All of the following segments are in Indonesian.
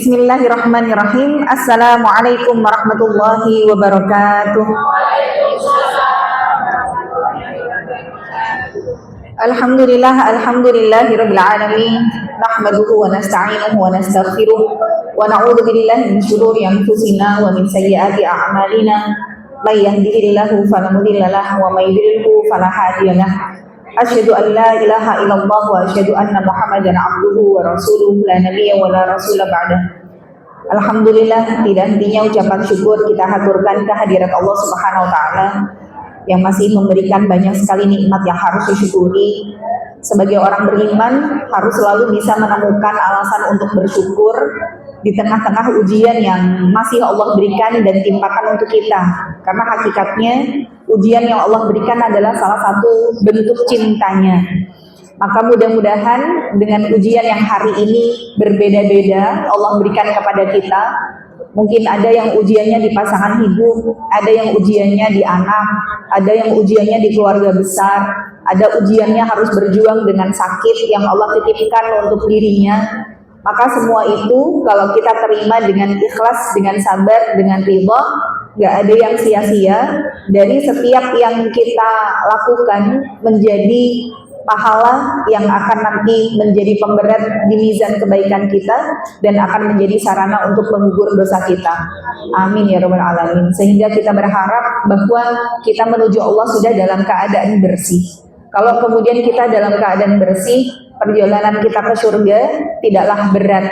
Bismillahirrahmanirrahim. Assalamualaikum warahmatullahi wabarakatuh. Alhamdulillahirabbil alamin. Nahmaduhu wa nasta'inuhu wa nastaghfiruh wa na'udzu billahi min shururi anfusina wa min sayyiati a'malina. May yahdihillahu fala mudilla lahu wa may yudlilhu fala hadiya lahu. Asyhadu an la ilaha illallah wa asyhadu anna Muhammadan abduhu wa rasuluhu la nabiyya wa la rasula ba'dah. Alhamdulillah, tidak hentinya ucapan syukur kita haturkan kehadirat Allah Subhanahu wa taala yang masih memberikan banyak sekali nikmat yang harus disyukuri. Sebagai orang beriman harus selalu bisa menemukan alasan untuk bersyukur di tengah-tengah ujian yang masih Allah berikan dan timpakan untuk kita. Karena hakikatnya ujian yang Allah berikan adalah salah satu bentuk cintanya. Maka mudah-mudahan dengan ujian yang hari ini berbeda-beda Allah berikan kepada kita. Mungkin ada yang ujiannya di pasangan hidup, ada yang ujiannya di anak, ada yang ujiannya di keluarga besar, ada ujiannya harus berjuang dengan sakit yang Allah titipkan untuk dirinya. Maka semua itu kalau kita terima dengan ikhlas, dengan sabar, dengan ridha, gak ada yang sia-sia. Dari setiap yang kita lakukan menjadi pahala yang akan nanti menjadi pemberat di mizan kebaikan kita dan akan menjadi sarana untuk mengukur dosa kita. Amin ya rabbal alamin. Sehingga kita berharap bahwa kita menuju Allah sudah dalam keadaan bersih. Kalau kemudian kita dalam keadaan bersih, perjalanan kita ke surga tidaklah berat.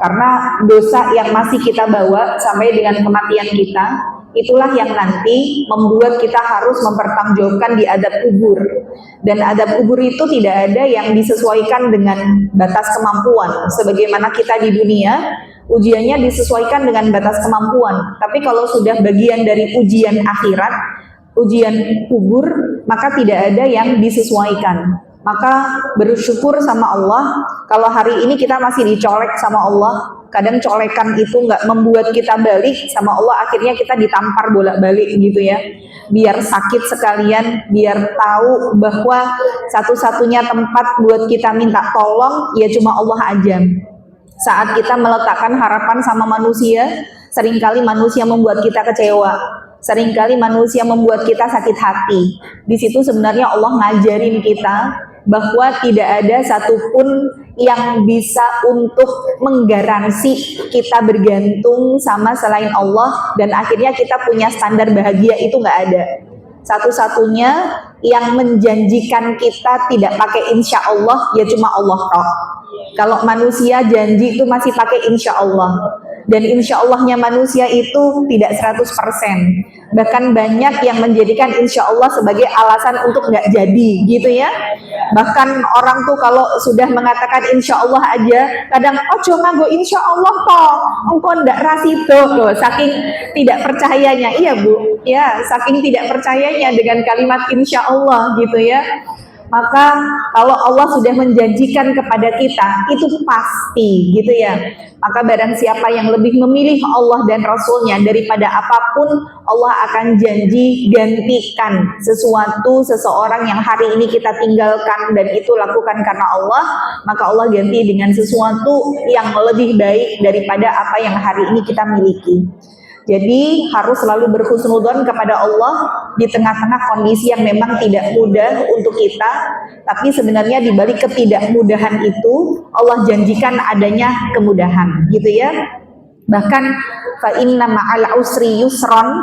Karena dosa yang masih kita bawa sampai dengan kematian kita, itulah yang nanti membuat kita harus mempertanggungjawabkan di adab kubur. Dan adab kubur itu tidak ada yang disesuaikan dengan batas kemampuan. Sebagaimana kita di dunia, ujiannya disesuaikan dengan batas kemampuan. Tapi kalau sudah bagian dari ujian akhirat, ujian kubur, maka tidak ada yang disesuaikan. Maka bersyukur sama Allah, kalau hari ini kita masih dicolek sama Allah. Kadang colekan itu nggak membuat kita balik sama Allah, akhirnya kita ditampar bolak-balik gitu ya. Biar sakit sekalian, biar tahu bahwa satu-satunya tempat buat kita minta tolong ya cuma Allah aja. Saat kita meletakkan harapan sama manusia, seringkali manusia membuat kita kecewa. Seringkali manusia membuat kita sakit hati. Di situ sebenarnya Allah ngajarin kita bahwa tidak ada satupun yang bisa untuk menggaransi kita bergantung sama selain Allah dan akhirnya kita punya standar bahagia, itu nggak ada. Satu-satunya yang menjanjikan kita tidak pakai insya Allah ya cuma Allah toh. Kalau manusia janji itu masih pakai insya Allah. Dan insya Allahnya manusia itu tidak 100%. Bahkan banyak yang menjadikan insya Allah sebagai alasan untuk nggak jadi gitu ya. Bahkan orang tuh kalau sudah mengatakan insya Allah aja, kadang oh cuma gue insya Allah toh, engkau ndak rasido loh, saking tidak percayanya. Iya Bu, ya saking tidak percayanya dengan kalimat insya Allah gitu ya. Maka kalau Allah sudah menjanjikan kepada kita, itu pasti gitu ya. Maka barang siapa yang lebih memilih Allah dan Rasulnya daripada apapun, Allah akan janji gantikan sesuatu seseorang yang hari ini kita tinggalkan dan itu lakukan karena Allah, maka Allah ganti dengan sesuatu yang lebih baik daripada apa yang hari ini kita miliki. Jadi harus selalu berhusnudzon kepada Allah di tengah-tengah kondisi yang memang tidak mudah untuk kita. Tapi sebenarnya di balik ketidakmudahan itu Allah janjikan adanya kemudahan, gitu ya. Bahkan fa inna ma'al usri yusron,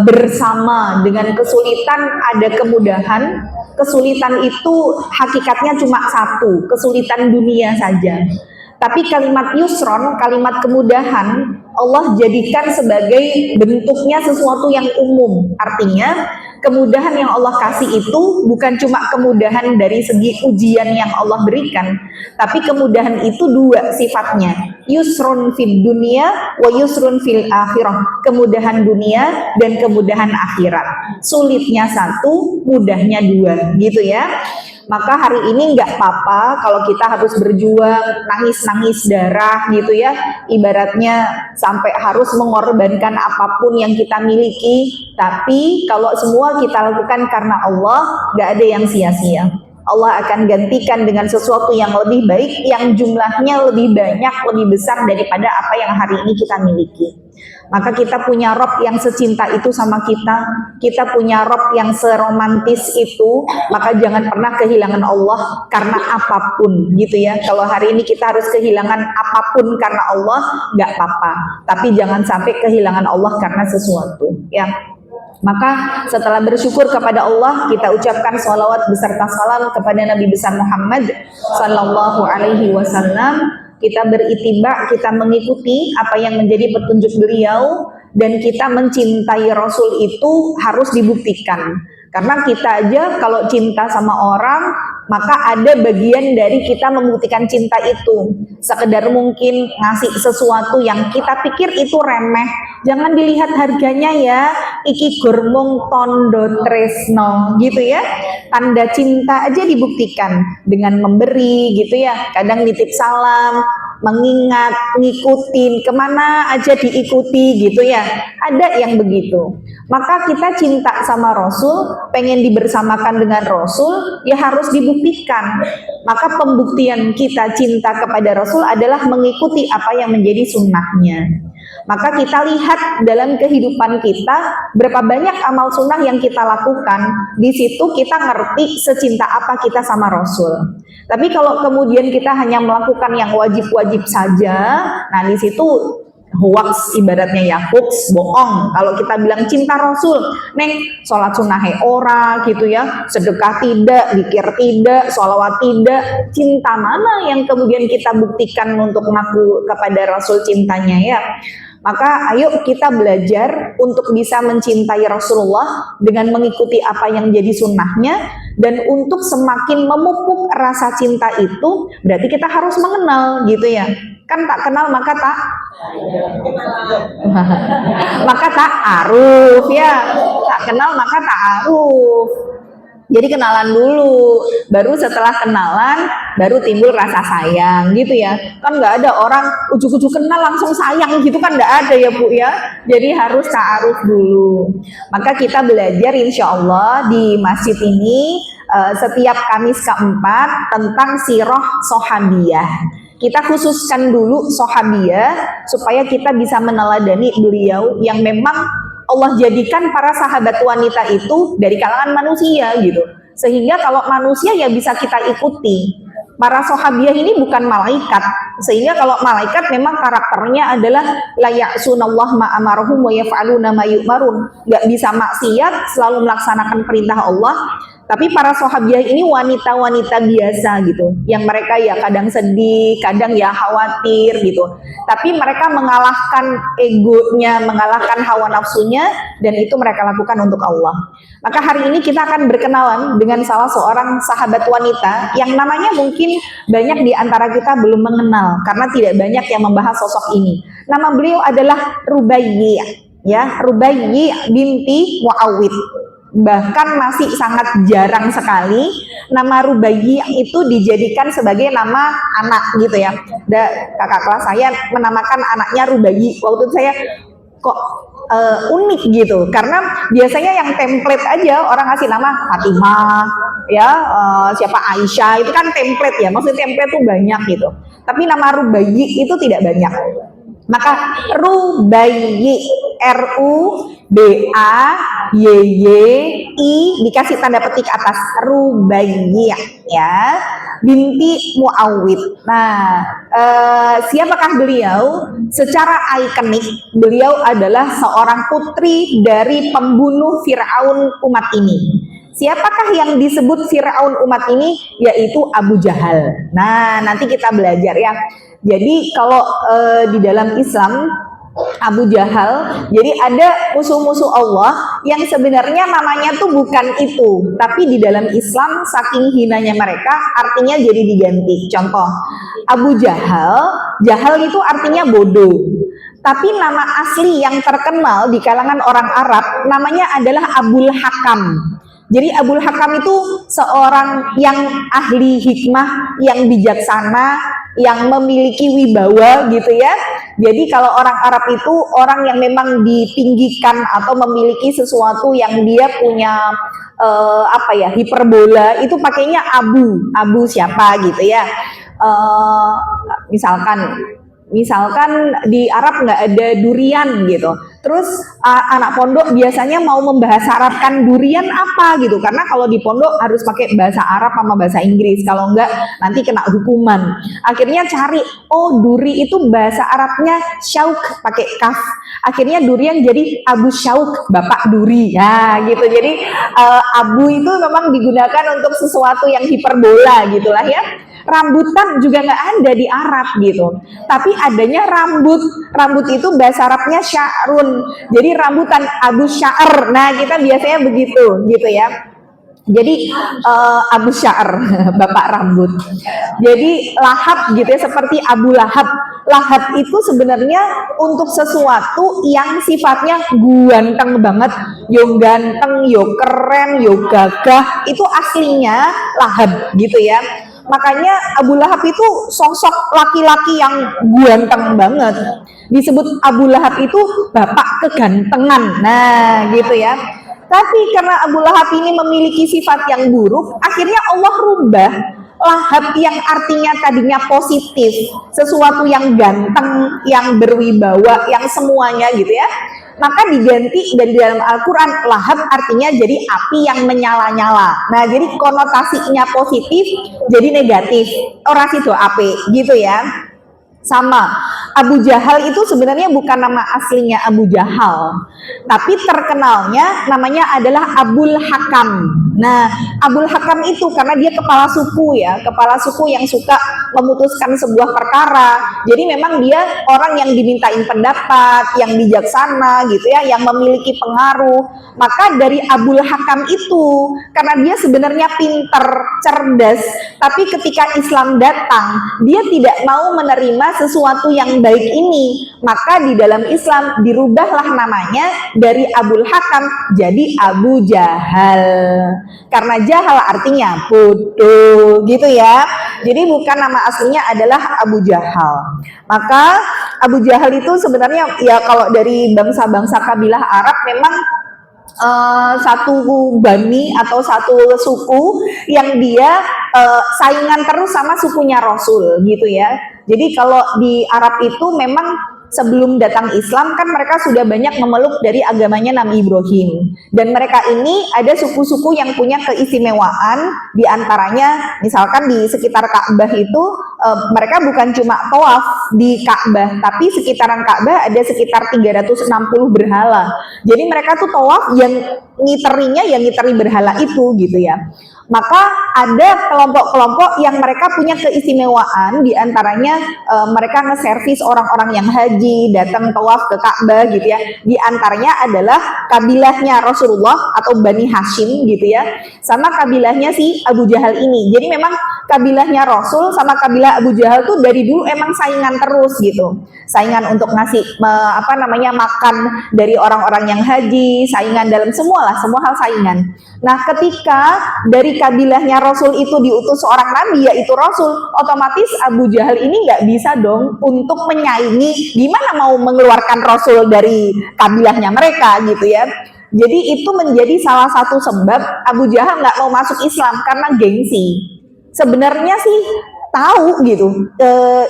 bersama dengan kesulitan ada kemudahan. Kesulitan itu hakikatnya cuma satu, kesulitan dunia saja. Tapi kalimat yusron, kalimat kemudahan, Allah jadikan sebagai bentuknya sesuatu yang umum. Artinya, kemudahan yang Allah kasih itu bukan cuma kemudahan dari segi ujian yang Allah berikan, tapi kemudahan itu dua sifatnya. Yusrun fid dunia wa yusrun fil akhirah. Kemudahan dunia dan kemudahan akhirat. Sulitnya satu, mudahnya dua, gitu ya. Maka hari ini nggak apa-apa kalau kita harus berjuang, nangis-nangis darah gitu ya. Ibaratnya sampai harus mengorbankan apapun yang kita miliki. Tapi kalau semua kita lakukan karena Allah, nggak ada yang sia-sia. Allah akan gantikan dengan sesuatu yang lebih baik, yang jumlahnya lebih banyak, lebih besar daripada apa yang hari ini kita miliki. Maka kita punya Rob yang secinta itu sama kita punya Rob yang seromantis itu, maka jangan pernah kehilangan Allah karena apapun gitu ya. Kalau hari ini kita harus kehilangan apapun karena Allah, nggak apa-apa. Tapi jangan sampai kehilangan Allah karena sesuatu ya. Maka setelah bersyukur kepada Allah, kita ucapkan sholawat beserta salam kepada Nabi besar Muhammad Sallallahu Alaihi Wasallam. Kita beritiba, kita mengikuti apa yang menjadi petunjuk beliau, dan kita mencintai Rasul itu harus dibuktikan. Karena kita aja kalau cinta sama orang, maka ada bagian dari kita membuktikan cinta itu. Sekedar mungkin ngasih sesuatu yang kita pikir itu remeh, jangan dilihat harganya ya, iki gurmung tondo tresno gitu ya. Tanda cinta aja dibuktikan dengan memberi gitu ya. Kadang nitip salam, mengingat, ngikutin, kemana aja diikuti gitu ya. Ada yang begitu. Maka kita cinta sama Rasul, pengen dibersamakan dengan Rasul, ya harus dibuktikan. Maka pembuktian kita cinta kepada Rasul adalah mengikuti apa yang menjadi sunnahnya. Maka kita lihat dalam kehidupan kita, berapa banyak amal sunnah yang kita lakukan. Di situ kita ngerti secinta apa kita sama Rasul. Tapi kalau kemudian kita hanya melakukan yang wajib-wajib saja, nah di situ hoax, ibaratnya ya, hoax, bohong. Kalau kita bilang cinta Rasul, neng sholat sunnah ora gitu ya, sedekah tidak, zikir tidak, sholawat tidak, cinta mana yang kemudian kita buktikan untuk mengaku kepada Rasul cintanya ya. Maka ayo kita belajar untuk bisa mencintai Rasulullah dengan mengikuti apa yang jadi sunnahnya, dan untuk semakin memupuk rasa cinta itu berarti kita harus mengenal gitu ya. Kan tak kenal maka tak maka tak aruf ya, tak kenal maka tak aruf. Jadi kenalan dulu, baru setelah kenalan baru timbul rasa sayang gitu ya. Kan nggak ada orang ujuk-ujuk kenal langsung sayang gitu kan, nggak ada ya Bu ya. Jadi harus ta'aruf dulu. Maka kita belajar insya Allah di masjid ini setiap Kamis keempat tentang sirah sahabiyah. Kita khususkan dulu sahabiyah supaya kita bisa meneladani beliau yang memang Allah jadikan para sahabat wanita itu dari kalangan manusia gitu. Sehingga kalau manusia ya bisa kita ikuti. Para sahabiah ini bukan malaikat. Sehingga kalau malaikat memang karakternya adalah la ya'sunallah ma amarahum wa yaf'aluna ma yu'marun. Enggak bisa maksiat, selalu melaksanakan perintah Allah. Tapi para sahabiah ini wanita-wanita biasa gitu, yang mereka ya kadang sedih, kadang ya khawatir gitu. Tapi mereka mengalahkan egonya, mengalahkan hawa nafsunya, dan itu mereka lakukan untuk Allah. Maka hari ini kita akan berkenalan dengan salah seorang sahabat wanita yang namanya mungkin banyak di antara kita belum mengenal karena tidak banyak yang membahas sosok ini. Nama beliau adalah Rubaiyah, ya, Rubaiyah binti Muawwid. Bahkan masih sangat jarang sekali nama Rubaiyah itu dijadikan sebagai nama anak gitu ya. Kakak kelas saya menamakan anaknya Rubaiyah. Waktu itu saya kok unik gitu, karena biasanya yang template aja orang ngasih nama Fatimah ya, siapa Aisyah, itu kan template ya, maksudnya template tuh banyak gitu. Tapi nama Rubaiyah itu tidak banyak. Maka Rubaiyah, R-U-B-A-Y-Y-I dikasih tanda petik atas, Rubaiyah ya, binti Muawwid. Nah, siapakah beliau? Secara ikonik, beliau adalah seorang putri dari pembunuh Fir'aun umat ini. Siapakah yang disebut Fir'aun umat ini? Yaitu Abu Jahal. Nah, nanti kita belajar ya. Jadi kalau di dalam Islam, Abu Jahal, jadi ada musuh-musuh Allah yang sebenarnya namanya tuh bukan itu, tapi di dalam Islam saking hinanya mereka artinya jadi diganti. Contoh, Abu Jahal, Jahal itu artinya bodoh. Tapi nama asli yang terkenal di kalangan orang Arab namanya adalah Abul Hakam. Jadi Abul Hakam itu seorang yang ahli hikmah, yang bijaksana, yang memiliki wibawa gitu ya. Jadi kalau orang Arab itu orang yang memang ditinggikan atau memiliki sesuatu yang dia punya apa ya, hiperbola itu pakainya abu siapa gitu ya. Eh, misalkan di Arab nggak ada durian gitu. Terus anak pondok biasanya mau membahasa Arabkan durian apa gitu, karena kalau di pondok harus pakai bahasa Arab sama bahasa Inggris, kalau enggak nanti kena hukuman. Akhirnya cari, oh duri itu bahasa Arabnya syauk pakai kaf. Akhirnya durian jadi Abu Syauk, bapak duri. Ya gitu. Jadi abu itu memang digunakan untuk sesuatu yang hiperbola gitulah ya. Rambutan juga nggak ada di Arab gitu, tapi adanya rambut itu bahasa Arabnya sya'run, jadi rambutan Abu Sya'ar. Nah kita biasanya begitu gitu ya, jadi Abu Sya'ar bapak rambut. Jadi lahab gitu ya, seperti Abu Lahab. Lahab itu sebenarnya untuk sesuatu yang sifatnya ganteng banget, yo ganteng, yo keren, yo gagah, itu aslinya lahab gitu ya. Makanya Abu Lahab itu sosok laki-laki yang ganteng banget. Disebut Abu Lahab itu bapak kegantengan. Nah, gitu ya. Tapi karena Abu Lahab ini memiliki sifat yang buruk, akhirnya Allah rubah Lahab yang artinya tadinya positif, sesuatu yang ganteng, yang berwibawa, yang semuanya gitu ya, maka diganti dari dalam Al-Quran Lahab artinya jadi api yang menyala-nyala. Nah jadi konotasinya positif jadi negatif, orang sido api gitu ya. Sama Abu Jahal itu sebenarnya bukan nama aslinya Abu Jahal, tapi terkenalnya namanya adalah Abul Hakam. Nah Abul Hakam itu karena dia kepala suku ya, kepala suku yang suka memutuskan sebuah perkara. Jadi memang dia orang yang dimintain pendapat, yang bijaksana gitu ya, yang memiliki pengaruh. Maka dari Abul Hakam itu, karena dia sebenarnya pinter, cerdas, tapi ketika Islam datang, dia tidak mau menerima sesuatu yang baik ini, maka di dalam Islam dirubahlah namanya dari Abul Hakam jadi Abu Jahal, karena jahal artinya bodoh gitu ya. Jadi bukan nama aslinya adalah Abu Jahal. Maka Abu Jahal itu sebenarnya ya kalau dari bangsa-bangsa kabilah Arab memang satu bani atau satu suku yang dia saingan terus sama sukunya Rasul gitu ya. Jadi kalau di Arab itu memang sebelum datang Islam kan mereka sudah banyak memeluk dari agamanya Nabi Ibrahim, dan mereka ini ada suku-suku yang punya keistimewaan, diantaranya misalkan di sekitar Ka'bah itu mereka bukan cuma tawaf di Ka'bah, tapi sekitaran Ka'bah ada sekitar 360 berhala. Jadi mereka tuh tawaf yang ngiterinya yang ngiteri berhala itu gitu ya. Maka ada kelompok-kelompok yang mereka punya keistimewaan, diantaranya mereka nge-servis orang-orang yang haji, datang tawaf ke Ka'bah gitu ya. Di antaranya adalah kabilahnya Rasulullah atau Bani Hashim gitu ya, sama kabilahnya si Abu Jahal ini. Jadi memang kabilahnya Rasul sama kabilah Abu Jahal tuh dari dulu emang saingan terus gitu. Saingan untuk ngasih makan dari orang-orang yang haji, saingan dalam semua hal saingan. Nah ketika dari kabilahnya Rasul itu diutus seorang nabi yaitu Rasul, otomatis Abu Jahal ini nggak bisa dong untuk menyaingi, gimana mau mengeluarkan Rasul dari kabilahnya mereka gitu ya. Jadi itu menjadi salah satu sebab Abu Jahal nggak mau masuk Islam karena gengsi. Sebenarnya sih tahu gitu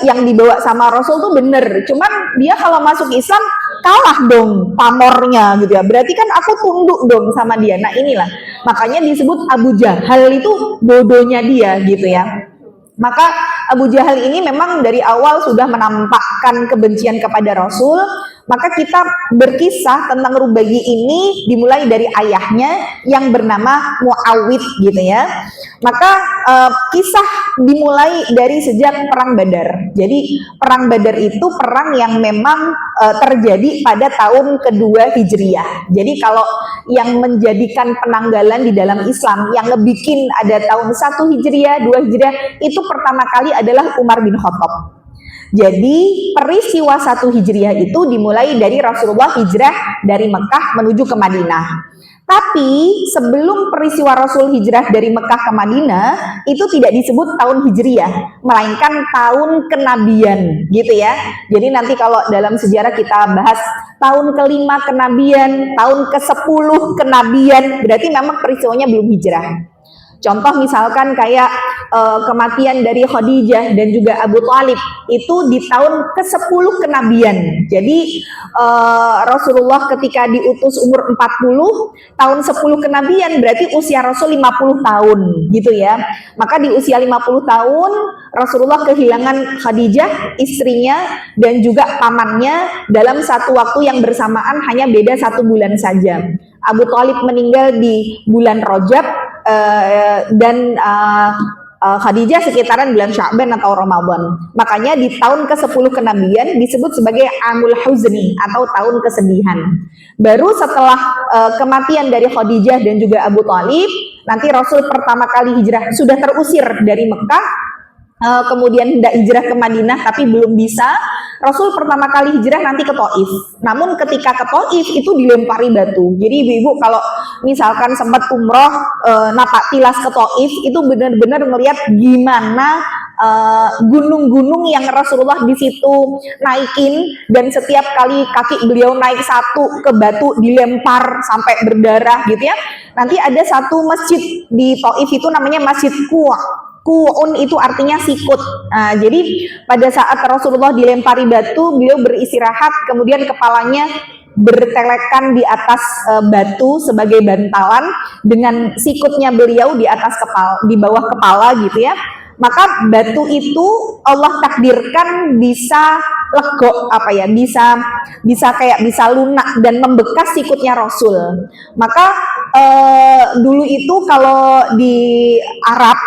yang dibawa sama Rasul tuh bener, cuman dia kalau masuk Islam kalah dong pamornya gitu ya, berarti kan aku tunduk dong sama dia. Nah inilah makanya disebut Abu Jahal itu bodohnya dia gitu ya. Maka Abu Jahal ini memang dari awal sudah menampakkan kebencian kepada Rasul. Maka kita berkisah tentang Rubaiyy ini dimulai dari ayahnya yang bernama Muawid gitu ya. Maka kisah dimulai dari sejak perang Badar. Jadi perang Badar itu perang yang memang terjadi pada tahun kedua Hijriyah. Jadi kalau yang menjadikan penanggalan di dalam Islam yang ngebikin ada tahun 1 Hijriyah, 2 Hijriyah itu pertama kali adalah Umar bin Khattab. Jadi peristiwa 1 Hijriyah itu dimulai dari Rasulullah hijrah dari Mekah menuju ke Madinah. Tapi sebelum peristiwa Rasul hijrah dari Mekah ke Madinah itu tidak disebut tahun Hijriyah, melainkan tahun kenabian gitu ya. Jadi nanti kalau dalam sejarah kita bahas tahun ke-5 kenabian, tahun ke-10 kenabian, berarti memang peristiwanya belum hijrah. Contoh misalkan kayak kematian dari Khadijah dan juga Abu Thalib itu di tahun ke-10 kenabian. Jadi Rasulullah ketika diutus umur 40, tahun 10 kenabian berarti usia Rasul 50 tahun gitu ya. Maka di usia 50 tahun Rasulullah kehilangan Khadijah, istrinya dan juga pamannya dalam satu waktu yang bersamaan, hanya beda 1 bulan saja. Abu Thalib meninggal di bulan Rajab dan Khadijah sekitaran bulan Sya'ban atau Ramadan. Makanya di tahun ke-10 kenabian disebut sebagai Amul Huzni atau tahun kesedihan. Baru setelah kematian dari Khadijah dan juga Abu Thalib, nanti Rasul pertama kali hijrah sudah terusir dari Mekah, kemudian hendak hijrah ke Madinah tapi belum bisa. Rasul pertama kali hijrah nanti ke Taif. Namun ketika ke Taif itu dilempari batu. Jadi ibu-ibu kalau misalkan sempat umroh napak tilas ke Taif itu benar-benar melihat gimana gunung-gunung yang Rasulullah di situ naikin, dan setiap kali kaki beliau naik satu ke batu dilempar sampai berdarah gitu ya. Nanti ada satu masjid di Taif itu namanya Masjid Ku'un, itu artinya sikut. Nah, jadi pada saat Rasulullah dilempari batu, beliau beristirahat, kemudian kepalanya bertelekan di atas batu sebagai bantalan, dengan sikutnya beliau di atas kepala, di bawah kepala gitu ya. Maka batu itu Allah takdirkan bisa legok, bisa lunak dan membekas sikutnya Rasul. Maka dulu itu kalau di Arab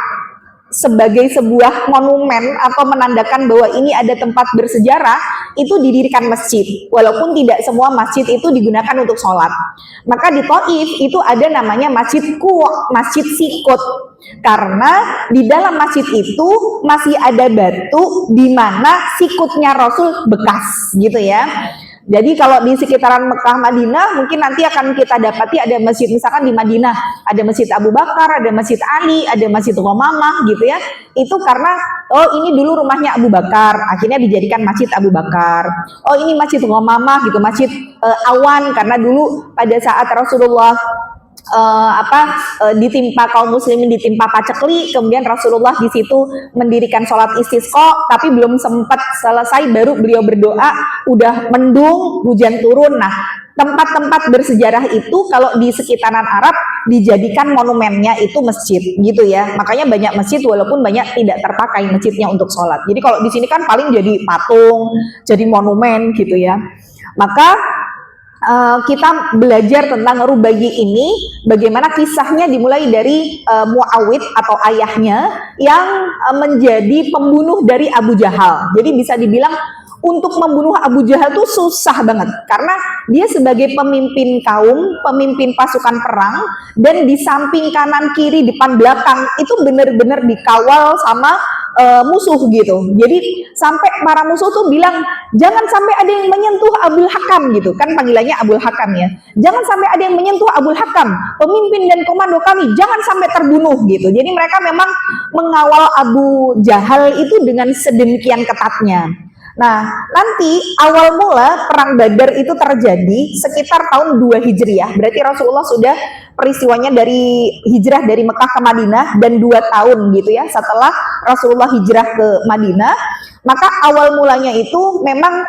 sebagai sebuah monumen atau menandakan bahwa ini ada tempat bersejarah, itu didirikan masjid, walaupun tidak semua masjid itu digunakan untuk sholat. Maka di Taif itu ada namanya Masjid Masjid Sikut, karena di dalam masjid itu masih ada batu di mana sikutnya Rasul bekas gitu ya. Jadi kalau di sekitaran Mekah Madinah mungkin nanti akan kita dapati ada masjid, misalkan di Madinah ada Masjid Abu Bakar, ada Masjid Ali, ada Masjid Ghamamah gitu ya. Itu karena ini dulu rumahnya Abu Bakar, akhirnya dijadikan Masjid Abu Bakar. Oh ini Masjid Ghamamah gitu, Masjid Awan, karena dulu pada saat Rasulullah ditimpa kaum muslimin, ditimpa pacekli, kemudian Rasulullah di situ mendirikan sholat istisqa, tapi belum sempat selesai baru beliau berdoa, udah mendung, hujan turun. Nah, tempat-tempat bersejarah itu kalau di sekitaran Arab dijadikan monumennya itu masjid gitu ya. Makanya banyak masjid walaupun banyak tidak terpakai masjidnya untuk sholat. Jadi kalau di sini kan paling jadi patung, jadi monumen gitu ya. Maka kita belajar tentang Rubaiyy ini, bagaimana kisahnya dimulai dari Muawid atau ayahnya yang menjadi pembunuh dari Abu Jahal. Jadi bisa dibilang untuk membunuh Abu Jahal itu susah banget, karena dia sebagai pemimpin kaum, pemimpin pasukan perang, dan di samping kanan kiri depan belakang itu benar-benar dikawal sama musuh gitu. Jadi sampai para musuh tuh bilang jangan sampai ada yang menyentuh Abul Hakam gitu, kan panggilannya Abul Hakam ya. Jangan sampai ada yang menyentuh Abul Hakam, pemimpin dan komando kami, jangan sampai terbunuh gitu. Jadi mereka memang mengawal Abu Jahal itu dengan sedemikian ketatnya. Nah, nanti awal mula perang Badar itu terjadi sekitar tahun 2 Hijriah. Berarti Rasulullah sudah peristiwanya dari hijrah dari Mekah ke Madinah dan 2 tahun gitu ya setelah Rasulullah hijrah ke Madinah. Maka awal mulanya itu memang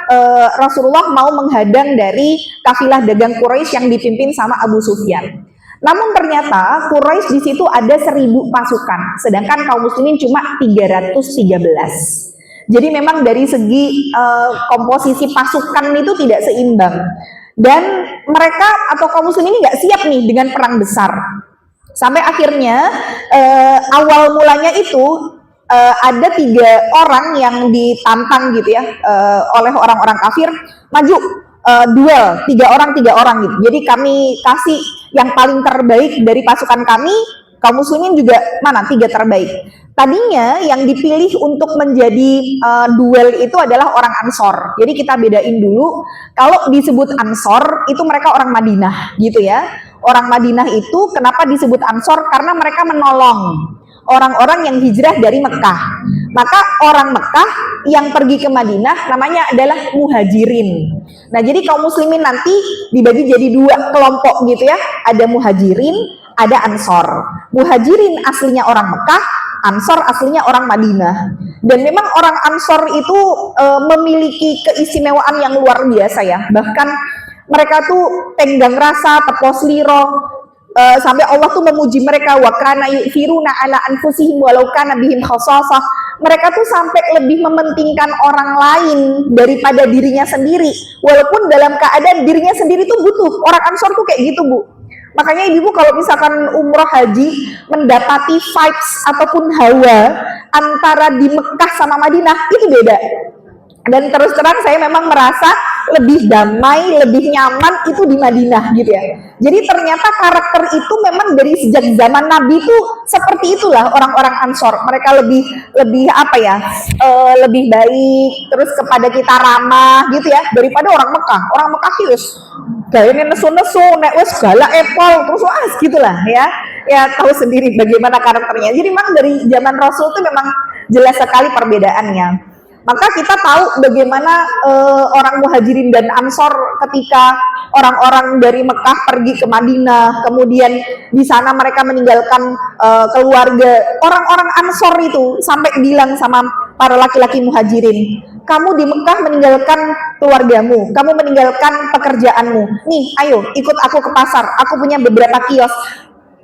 Rasulullah mau menghadang dari kafilah dagang Quraisy yang dipimpin sama Abu Sufyan. Namun ternyata Quraisy di situ ada 1000 pasukan, sedangkan kaum muslimin cuma 313. Jadi memang dari segi komposisi pasukan itu tidak seimbang, dan mereka atau kaum muslimin ini nggak siap nih dengan perang besar. Sampai akhirnya awal mulanya itu ada 3 orang yang ditantang gitu ya oleh orang-orang kafir, maju duel 3 orang gitu. Jadi kami kasih yang paling terbaik dari pasukan kami, kaum muslimin juga mana 3 terbaik. Tadinya yang dipilih untuk menjadi duel itu adalah orang Ansor. Jadi kita bedain dulu, kalau disebut Ansor itu mereka orang Madinah gitu ya. Orang Madinah itu kenapa disebut Ansor? Karena mereka menolong orang-orang yang hijrah dari Mekah. Maka orang Mekah yang pergi ke Madinah namanya adalah muhajirin. Nah, jadi kaum muslimin nanti dibagi jadi dua kelompok gitu ya. Ada muhajirin, ada ansor. Muhajirin aslinya orang Mekah, ansor aslinya orang Madinah. Dan memang orang ansor itu memiliki keistimewaan yang luar biasa ya. Bahkan mereka tuh tenggang rasa, tepos liro, sampai Allah tuh memuji mereka, wa kana yu'thiruna ala anfusihim walau kana bihim khasasah. Mereka tuh sampai lebih mementingkan orang lain daripada dirinya sendiri, walaupun dalam keadaan dirinya sendiri tuh butuh. Orang Ansor tuh kayak gitu, Bu. Makanya ibu kalau misalkan umroh haji mendapati vibes ataupun hawa antara di Mekah sama Madinah itu beda. Dan terus terang saya memang merasa lebih damai, lebih nyaman itu di Madinah gitu ya. Jadi ternyata karakter itu memang dari sejak zaman Nabi itu seperti itulah orang-orang Ansor. Mereka lebih apa ya, lebih baik, terus kepada kita ramah gitu ya, daripada orang Mekah. Orang Mekah kius gayanya nesu-nesu, nek wes galak epol, terus wah gitulah ya. Ya tahu sendiri bagaimana karakternya. Jadi memang dari zaman Rasul itu memang jelas sekali perbedaannya. Maka kita tahu bagaimana orang muhajirin dan ansor ketika orang-orang dari Mekah pergi ke Madinah, kemudian di sana mereka meninggalkan keluarga. Orang-orang ansor itu sampai bilang sama para laki-laki muhajirin, kamu di Mekah meninggalkan keluargamu, kamu meninggalkan pekerjaanmu. Nih, ayo ikut aku ke pasar, aku punya beberapa kios.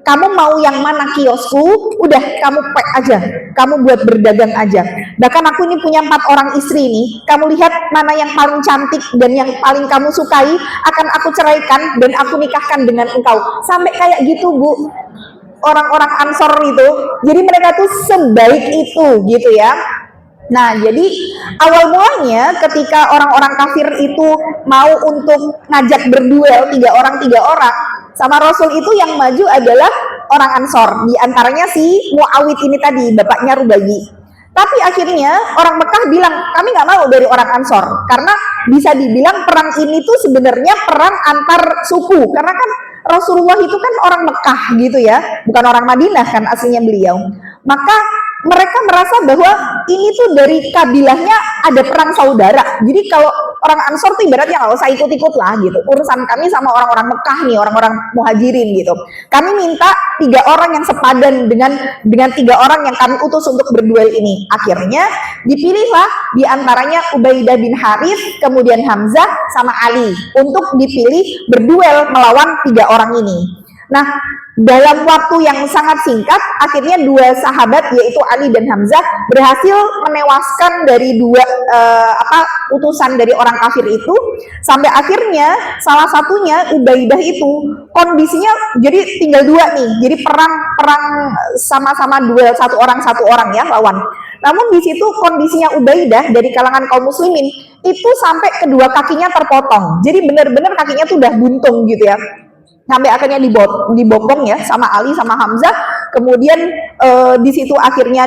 Kamu mau yang mana kiosku? Udah, kamu pack aja. Kamu buat berdagang aja. Bahkan aku ini punya 4 orang istri nih. Kamu lihat mana yang paling cantik dan yang paling kamu sukai, akan aku ceraikan dan aku nikahkan dengan engkau. Sampai kayak gitu, Bu. Orang-orang Ansor itu. Jadi mereka tuh sebaik itu gitu ya. Nah, jadi awal mulanya ketika orang-orang kafir itu mau untuk ngajak berduel 3 orang, sama Rasul itu yang maju adalah orang Ansor. Di antaranya si Muawid ini tadi, bapaknya Rubayi. Tapi akhirnya orang Mekah bilang, kami nggak mau dari orang Ansor. Karena bisa dibilang perang ini tuh sebenarnya perang antar suku. Karena kan Rasulullah itu kan orang Mekah gitu ya, bukan orang Madinah kan aslinya beliau. Maka mereka merasa bahwa ini tuh dari kabilahnya ada perang saudara. Jadi kalau orang Ansor tuh ibaratnya nggak usah ikut-ikut lah gitu. Urusan kami sama orang-orang Mekah nih, orang-orang muhajirin gitu. Kami minta 3 orang yang sepadan dengan 3 orang yang kami utus untuk berduel ini. Akhirnya dipilihlah di antaranya Ubaidah bin Harith, kemudian Hamzah sama Ali untuk dipilih berduel melawan 3 orang ini. Nah, dalam waktu yang sangat singkat, akhirnya 2 sahabat yaitu Ali dan Hamzah berhasil menewaskan dari 2 utusan dari orang kafir itu. Sampai akhirnya salah satunya Ubaidah itu kondisinya jadi tinggal 2 nih. Jadi perang sama-sama duel satu orang ya lawan. Namun di situ kondisinya Ubaidah dari kalangan kaum muslimin itu sampai kedua kakinya terpotong. Jadi benar-benar kakinya tuh udah buntung gitu ya. Sampai akhirnya dibopong ya sama Ali sama Hamzah, kemudian di situ akhirnya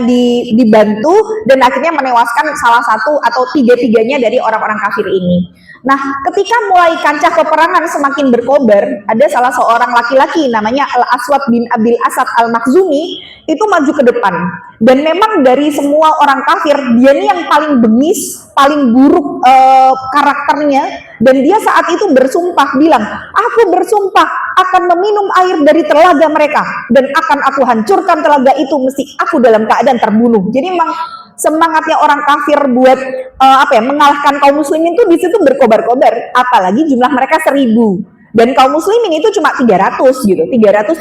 dibantu dan akhirnya menewaskan salah satu atau 3-3-nya dari orang-orang kafir ini. Nah, ketika mulai kancah peperangan semakin berkobar, ada salah seorang laki-laki namanya Al-Aswad bin Abil Asad Al-Makhzumi itu maju ke depan. Dan memang dari semua orang kafir, dia ini yang paling bengis, paling buruk karakternya. Dan dia saat itu bersumpah bilang, aku bersumpah akan meminum air dari telaga mereka dan akan aku hancurkan telaga itu mesti aku dalam keadaan terbunuh. Jadi memang semangatnya orang kafir buat mengalahkan kaum muslimin itu di situ berkobar-kobar, apalagi jumlah mereka 1000 dan kaum muslimin itu cuma 300 gitu, 313.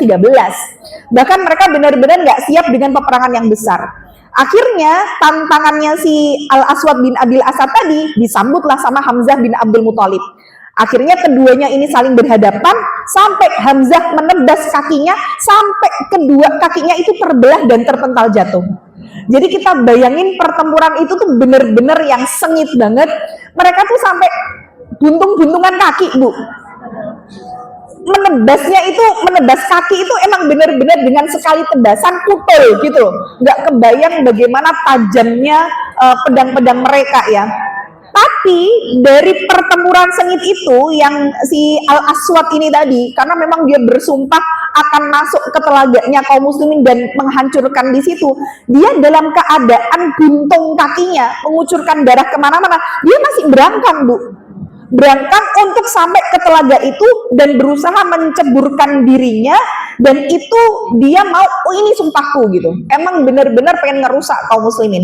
Bahkan mereka benar-benar nggak siap dengan peperangan yang besar. Akhirnya tantangannya si Al-Aswad bin Abil Asad tadi disambutlah sama Hamzah bin Abdul Muthalib. Akhirnya keduanya ini saling berhadapan sampai Hamzah menebas kakinya sampai kedua kakinya itu terbelah dan terpental jatuh. Jadi kita bayangin pertempuran itu tuh bener-bener yang sengit banget. Mereka tuh sampai buntung-buntungan kaki, Bu. Menebas kaki itu emang bener-bener dengan sekali tebasan kutul gitu. Nggak kebayang bagaimana tajamnya pedang-pedang mereka ya. Tapi dari pertempuran sengit itu yang si Al-Aswad ini tadi, karena memang dia bersumpah akan masuk ke telaganya kaum muslimin dan menghancurkan di situ, dia dalam keadaan buntung kakinya, mengucurkan darah kemana-mana, dia masih berangkang, Bu. Berangkang untuk sampai ke telaga itu dan berusaha menceburkan dirinya, dan itu dia mau, oh ini sumpahku gitu, emang benar-benar pengen ngerusak kaum muslimin.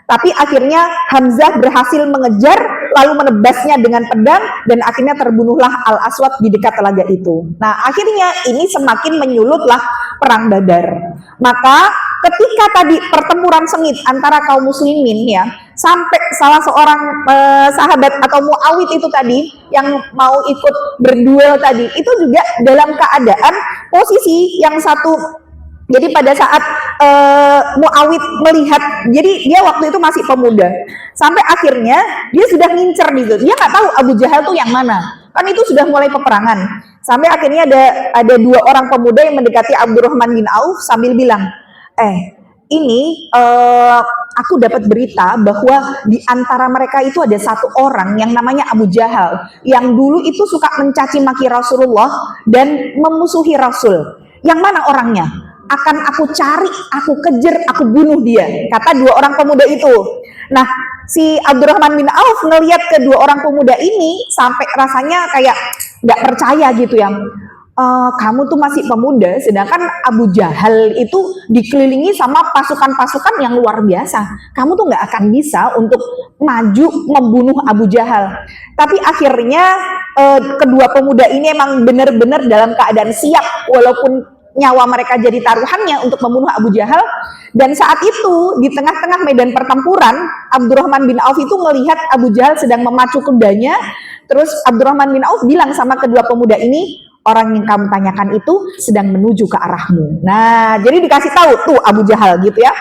Tapi akhirnya Hamzah berhasil mengejar, lalu menebasnya dengan pedang, dan akhirnya terbunuhlah Al-Aswad di dekat telaga itu. Nah akhirnya ini semakin menyulutlah perang Badar. Maka ketika tadi pertempuran sengit antara kaum muslimin ya, sampai salah seorang sahabat atau Muawid itu tadi yang mau ikut berduel tadi, itu juga dalam keadaan posisi yang satu. Jadi pada saat Muawid melihat, jadi dia waktu itu masih pemuda, sampai akhirnya dia sudah ngincer gitu, dia nggak tahu Abu Jahal tuh yang mana, kan itu sudah mulai peperangan. Sampai akhirnya ada dua orang pemuda yang mendekati Abdurrahman bin Auf sambil bilang, ini aku dapat berita bahwa di antara mereka itu ada satu orang yang namanya Abu Jahal, yang dulu itu suka mencaci maki Rasulullah dan memusuhi Rasul. Yang mana orangnya? Akan aku cari, aku kejar, aku bunuh dia, kata dua orang pemuda itu. Nah, si Abdurrahman bin Auf ngelihat kedua orang pemuda ini sampai rasanya kayak nggak percaya gitu ya. Kamu tuh masih pemuda, sedangkan Abu Jahal itu dikelilingi sama pasukan-pasukan yang luar biasa. Kamu tuh nggak akan bisa untuk maju membunuh Abu Jahal. Tapi akhirnya kedua pemuda ini emang benar-benar dalam keadaan siap, walaupun nyawa mereka jadi taruhannya untuk membunuh Abu Jahal. Dan saat itu di tengah-tengah medan pertempuran, Abdurrahman bin Auf itu melihat Abu Jahal sedang memacu kudanya. Terus Abdurrahman bin Auf bilang sama kedua pemuda ini, orang yang kamu tanyakan itu sedang menuju ke arahmu. Nah, jadi dikasih tahu tuh Abu Jahal gitu ya.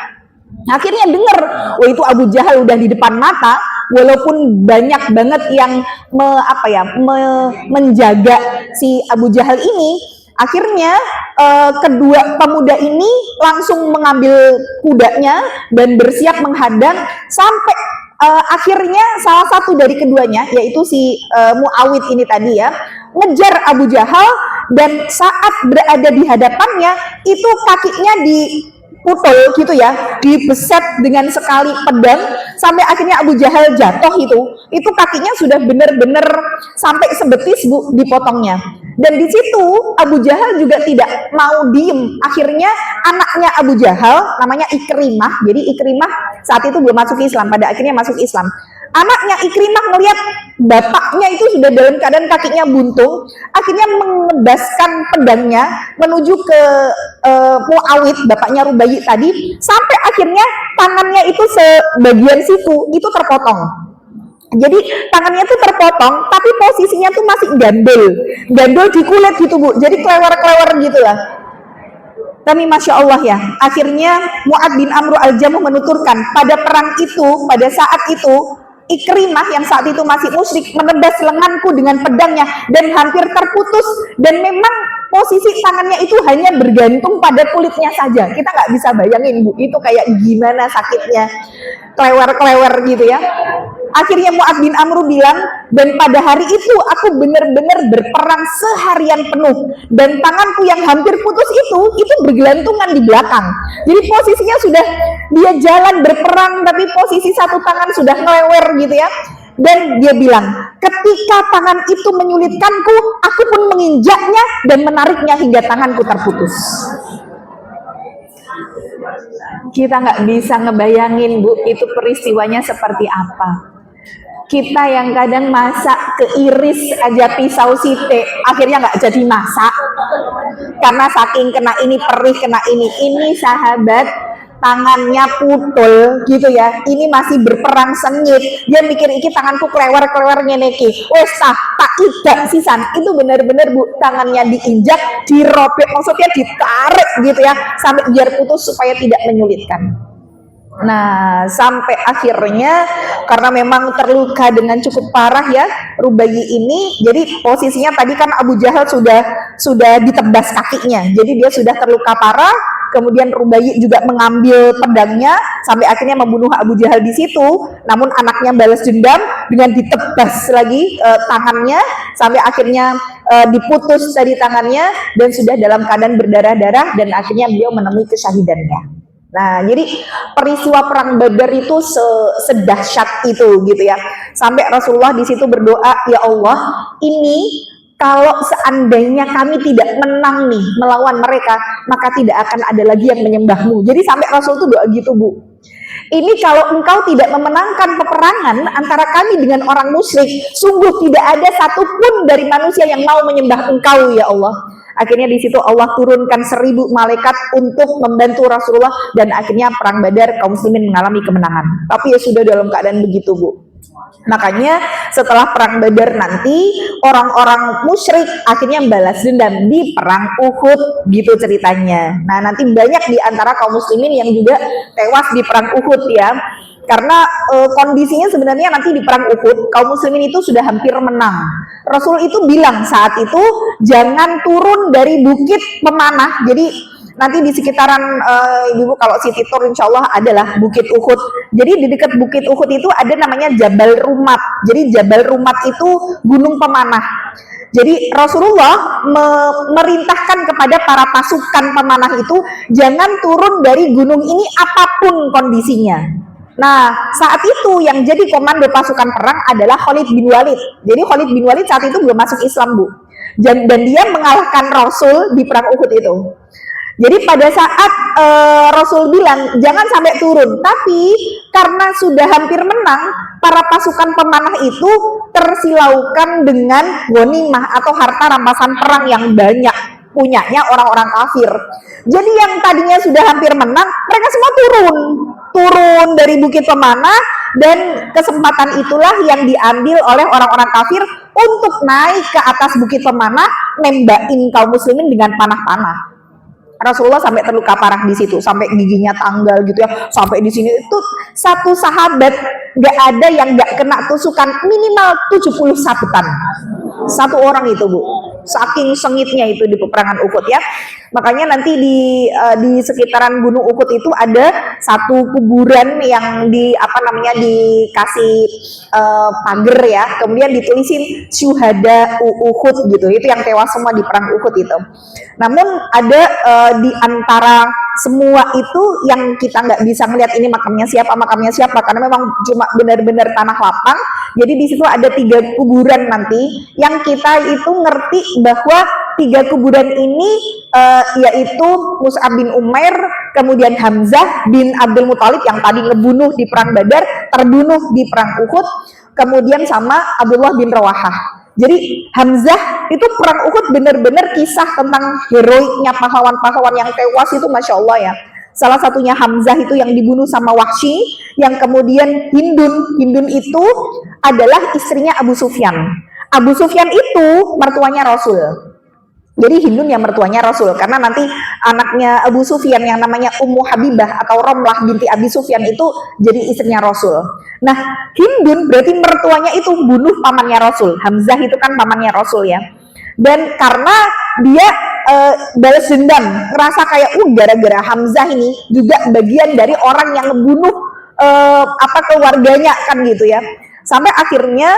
Akhirnya dengar, oh itu Abu Jahal udah di depan mata, walaupun banyak banget yang menjaga si Abu Jahal ini. Akhirnya kedua pemuda ini langsung mengambil kudanya dan bersiap menghadang, sampai akhirnya salah satu dari keduanya, yaitu si Muawid ini tadi ya, ngejar Abu Jahal, dan saat berada di hadapannya itu kakinya dipukul gitu ya, dibeset dengan sekali pedang, sampai akhirnya Abu Jahal jatuh. Itu kakinya sudah benar-benar sampai sebetis, Bu, dipotongnya. Dan di situ Abu Jahal juga tidak mau diem. Akhirnya anaknya Abu Jahal namanya Ikrimah. Jadi Ikrimah saat itu belum masuk Islam, pada akhirnya masuk Islam. Anaknya Ikrimah melihat bapaknya itu sudah dalam keadaan kakinya buntung, akhirnya mengebaskan pedangnya menuju ke Muawid, bapaknya Rubai tadi, sampai akhirnya tangannya itu sebagian situ itu terpotong. Jadi tangannya tuh terpotong, tapi posisinya tuh masih gandul di kulit gitu, Bu. Jadi klewer-klewer gitu lah. Tapi Masya Allah ya, akhirnya Mu'ad bin Amr al-Jamuh menuturkan, pada perang itu, pada saat itu, Ikrimah yang saat itu masih musyrik menebas lenganku dengan pedangnya dan hampir terputus, dan memang posisi tangannya itu hanya bergantung pada kulitnya saja. Kita nggak bisa bayangin, Bu, itu kayak gimana sakitnya, klewer-klewer gitu ya. Akhirnya Mu'ad bin Amr bilang, dan pada hari itu aku benar-benar berperang seharian penuh, dan tanganku yang hampir putus itu bergelantungan di belakang. Jadi posisinya sudah dia jalan berperang, tapi posisi satu tangan sudah ngelewer gitu ya. Dan dia bilang, ketika tangan itu menyulitkanku, aku pun menginjaknya dan menariknya hingga tanganku terputus. Kita nggak bisa ngebayangin, Bu, itu peristiwanya seperti apa. Kita yang kadang masak keiris aja pisau site, akhirnya nggak jadi masak karena saking kena ini perih, kena ini sahabat tangannya putul gitu ya, ini masih berperang sengit, dia mikir iki tanganku klewer-klewer ngeneki, wes tak idak sisan, itu benar-benar, Bu, tangannya diinjak, dirobek, maksudnya ditarik gitu ya, sampai biar putus supaya tidak menyulitkan. Nah, sampai akhirnya karena memang terluka dengan cukup parah ya Rubai ini, jadi posisinya tadi kan Abu Jahal sudah ditebas kakinya, jadi dia sudah terluka parah. kemudian Rubai juga mengambil pedangnya sampai akhirnya membunuh Abu Jahal di situ. Namun anaknya balas dendam dengan ditebas lagi tangannya sampai akhirnya diputus dari tangannya dan sudah dalam keadaan berdarah-darah dan akhirnya beliau menemui kesyahidannya. Nah, jadi peristiwa perang Badar itu sedahsyat itu gitu ya. Sampai Rasulullah di situ berdoa, ya Allah, ini kalau seandainya kami tidak menang nih melawan mereka, maka tidak akan ada lagi yang menyembahmu. Jadi sampai Rasul itu doa gitu, Bu. Ini kalau engkau tidak memenangkan peperangan antara kami dengan orang musyrik, sungguh tidak ada satupun dari manusia yang mau menyembah engkau ya Allah. Akhirnya di situ Allah turunkan 1000 malaikat untuk membantu Rasulullah dan akhirnya perang Badar kaum muslimin mengalami kemenangan. Tapi ya sudah dalam keadaan begitu, Bu. Makanya setelah perang Badar nanti orang-orang musyrik akhirnya balas dendam di perang Uhud gitu ceritanya. Nah, nanti banyak di antara kaum muslimin yang juga tewas di perang Uhud ya. Karena kondisinya sebenarnya nanti di perang Uhud kaum muslimin itu sudah hampir menang. Rasul itu bilang saat itu jangan turun dari bukit pemanah. Jadi nanti di sekitaran ibu kalau City Tour insya Allah adalah Bukit Uhud. Jadi di dekat Bukit Uhud itu ada namanya Jabal Rumat. Jadi Jabal Rumat itu gunung pemanah. Jadi Rasulullah memerintahkan kepada para pasukan pemanah itu jangan turun dari gunung ini apapun kondisinya. Nah, saat itu yang jadi komando pasukan perang adalah Khalid bin Walid. Jadi Khalid bin Walid saat itu belum masuk Islam, Bu. Dan dia mengalahkan Rasul di perang Uhud itu. Jadi pada saat Rasul bilang jangan sampai turun, tapi karena sudah hampir menang, para pasukan pemanah itu tersilaukan dengan ghanimah atau harta rampasan perang yang banyak punyanya orang-orang kafir. Jadi yang tadinya sudah hampir menang, mereka semua turun dari bukit pemanah dan kesempatan itulah yang diambil oleh orang-orang kafir untuk naik ke atas bukit pemanah, nembakin kaum muslimin dengan panah-panah. Rasulullah sampai terluka parah di situ, sampai giginya tanggal gitu ya, sampai di sini itu satu sahabat gak ada yang gak kena tusukan minimal 70 sabetan. Satu orang itu, Bu. Saking sengitnya itu di peperangan Uhud ya. Makanya nanti di sekitaran Gunung Uhud itu ada satu kuburan yang dikasih pagar ya. Kemudian ditulisin syuhada Uhud gitu. Itu yang tewas semua di perang Uhud itu. Namun ada di antara semua itu yang kita nggak bisa melihat ini makamnya siapa karena memang cuma benar-benar tanah lapang. Jadi di situ ada 3 kuburan nanti yang kita itu ngerti bahwa 3 kuburan ini yaitu Mus'ab bin Umair, kemudian Hamzah bin Abdul Muthalib yang tadi ngebunuh di perang Badar, terbunuh di perang Uhud, kemudian sama Abdullah bin Rawahah. Jadi Hamzah itu perang Uhud benar-benar kisah tentang heroiknya pahlawan-pahlawan yang tewas itu Masya Allah ya. Salah satunya Hamzah itu yang dibunuh sama Wahsy, yang kemudian Hindun itu adalah istrinya Abu Sufyan. Abu Sufyan itu mertuanya Rasul. Jadi Hindun yang mertuanya Rasul, karena nanti anaknya Abu Sufyan yang namanya Ummu Habibah atau Romlah binti Abi Sufyan itu jadi istrinya Rasul. Nah, Hindun berarti mertuanya itu bunuh pamannya Rasul. Hamzah itu kan pamannya Rasul ya. Dan karena dia balas dendam, ngerasa kayak gara-gara Hamzah ini juga bagian dari orang yang ngebunuh keluarganya kan gitu ya. Sampai akhirnya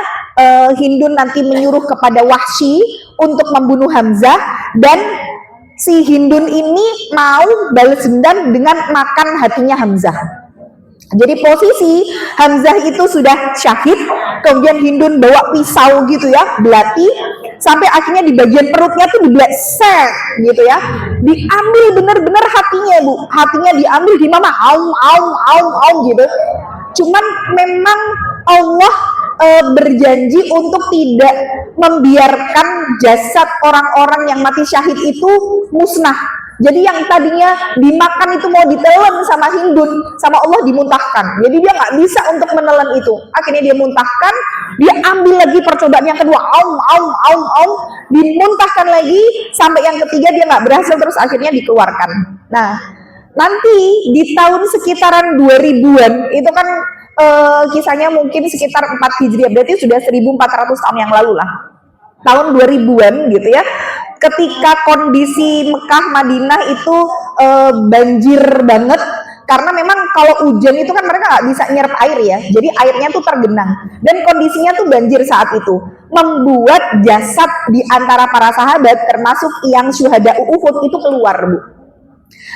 Hindun nanti menyuruh kepada Wahsy untuk membunuh Hamzah, dan si Hindun ini mau balas dendam dengan makan hatinya Hamzah. Jadi posisi Hamzah itu sudah syahid, kemudian Hindun bawa pisau gitu ya, belati, sampai akhirnya di bagian perutnya tuh diblesek gitu ya, diambil bener-bener hatinya, Bu. Hatinya diambil gimana? Aum gitu. Cuman memang Allah berjanji untuk tidak membiarkan jasad orang-orang yang mati syahid itu musnah. Jadi yang tadinya dimakan itu mau ditelan sama Hindun, sama Allah dimuntahkan. Jadi dia nggak bisa untuk menelan itu. Akhirnya dia muntahkan, dia ambil lagi percobaan yang kedua, dimuntahkan lagi, sampai yang ketiga dia nggak berhasil, terus akhirnya dikeluarkan. Nah, nanti di tahun sekitaran 2000-an itu kan kisahnya mungkin sekitar 4 Hijriah, berarti sudah 1400 tahun yang lalu lah, tahun 2000-an gitu ya. ketika kondisi Mekah Madinah itu banjir banget, karena memang kalau hujan itu kan mereka nggak bisa nyerap air ya, jadi airnya tuh tergenang dan kondisinya tuh banjir saat itu, membuat jasad di antara para sahabat termasuk yang syuhada Uhud itu keluar, Bu.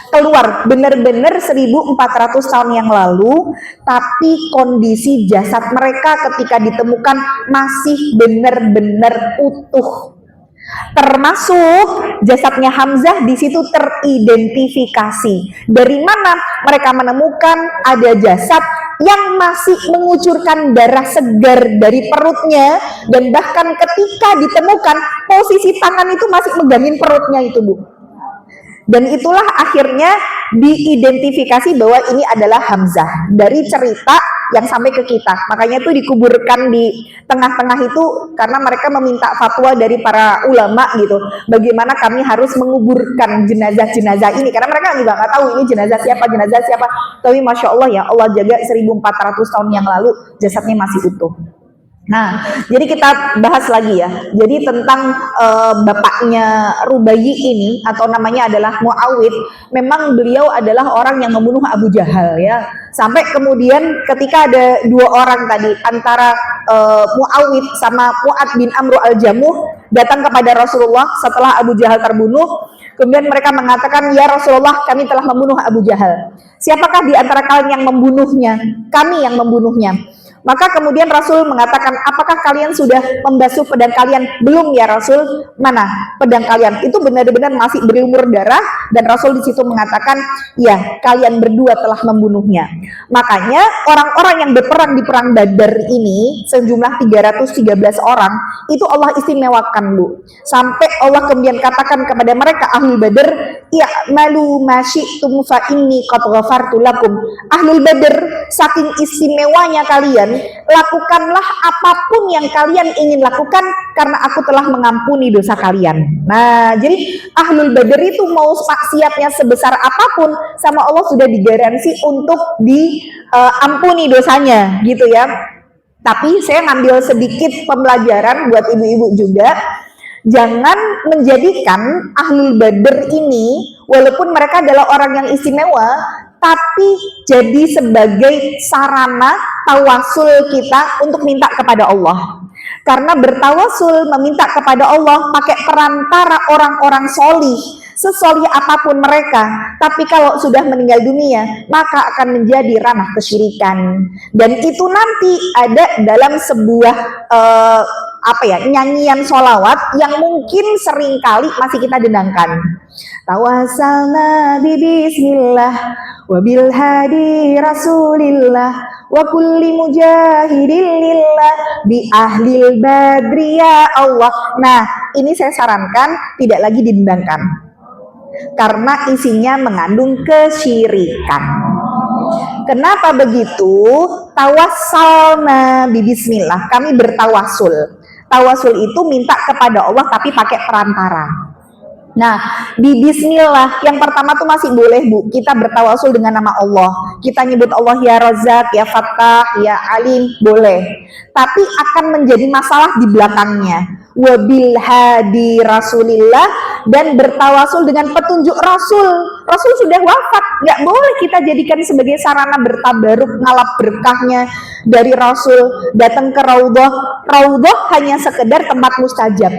Keluar bener-bener 1400 tahun yang lalu, tapi kondisi jasad mereka ketika ditemukan masih bener-bener utuh. Termasuk jasadnya Hamzah di situ teridentifikasi. Dari mana mereka menemukan ada jasad yang masih mengucurkan darah segar dari perutnya, dan bahkan ketika ditemukan posisi tangan itu masih megangin perutnya itu, Bu. Dan itulah akhirnya diidentifikasi bahwa ini adalah Hamzah dari cerita yang sampai ke kita. Makanya tuh dikuburkan di tengah-tengah itu karena mereka meminta fatwa dari para ulama gitu. Bagaimana kami harus menguburkan jenazah-jenazah ini, karena mereka juga nggak tahu ini jenazah siapa. Tapi Masya Allah ya, Allah jaga 1400 tahun yang lalu jasadnya masih utuh. Nah, jadi kita bahas lagi ya. Jadi tentang bapaknya Rubayi ini, atau namanya adalah Muawid. Memang beliau adalah orang yang membunuh Abu Jahal ya. Sampai kemudian ketika ada dua orang tadi antara Muawid sama Mu'ad bin Amr al-Jamuh datang kepada Rasulullah setelah Abu Jahal terbunuh. Kemudian mereka mengatakan, ya Rasulullah, kami telah membunuh Abu Jahal. Siapakah di antara kalian yang membunuhnya? Kami yang membunuhnya. Maka kemudian Rasul mengatakan, apakah kalian sudah membasuh pedang kalian? Belum ya Rasul. Mana pedang kalian? Itu benar-benar masih berlumur darah, dan Rasul di situ mengatakan, ya kalian berdua telah membunuhnya. Makanya orang-orang yang berperang di perang Badar ini sejumlah 313 orang, itu Allah istimewakan, Bu. Sampai Allah kemudian katakan kepada mereka Ahlul Badar, i'malu ma syi'tum fa inni qad ghafartu lakum. Ahlul Badar, saking istimewanya kalian, lakukanlah apapun yang kalian ingin lakukan karena aku telah mengampuni dosa kalian. Nah, jadi Ahlul Badar itu mau maksiatnya sebesar apapun, sama Allah sudah digaransi untuk diampuni dosanya gitu ya. Tapi saya ngambil sedikit pembelajaran buat ibu-ibu juga. Jangan menjadikan Ahlul Badar ini, walaupun mereka adalah orang yang istimewa, tapi jadi sebagai sarana tawasul kita untuk minta kepada Allah. Karena bertawasul meminta kepada Allah pakai perantara orang-orang solih, sesolih apapun mereka, tapi kalau sudah meninggal dunia maka akan menjadi ranah kesyirikan. Dan itu nanti ada dalam sebuah nyanyian sholawat yang mungkin seringkali masih kita dendangkan. Tawassalna bi bismillah wa bil hadi rasulillah wa kulli mujahidin lillah bi ahlil badri ya Allah. Nah, ini saya sarankan tidak lagi didendangkan karena isinya mengandung kesyirikan. Kenapa begitu? Tawassalna bi bismillah, kami bertawasul. Tawasul itu minta kepada Allah tapi pakai perantara. Nah, di bismillah yang pertama tuh masih boleh, Bu. Kita bertawasul dengan nama Allah. Kita nyebut Allah ya Razak, ya Fattah, ya Alim, boleh. Tapi akan menjadi masalah di belakangnya. Wabil hadi rasulillah, dan bertawasul dengan petunjuk Rasul. Rasul sudah wafat, nggak boleh kita jadikan sebagai sarana bertabaruk ngalap berkahnya dari Rasul. Datang ke Raudhah, Raudhah hanya sekedar tempat mustajab.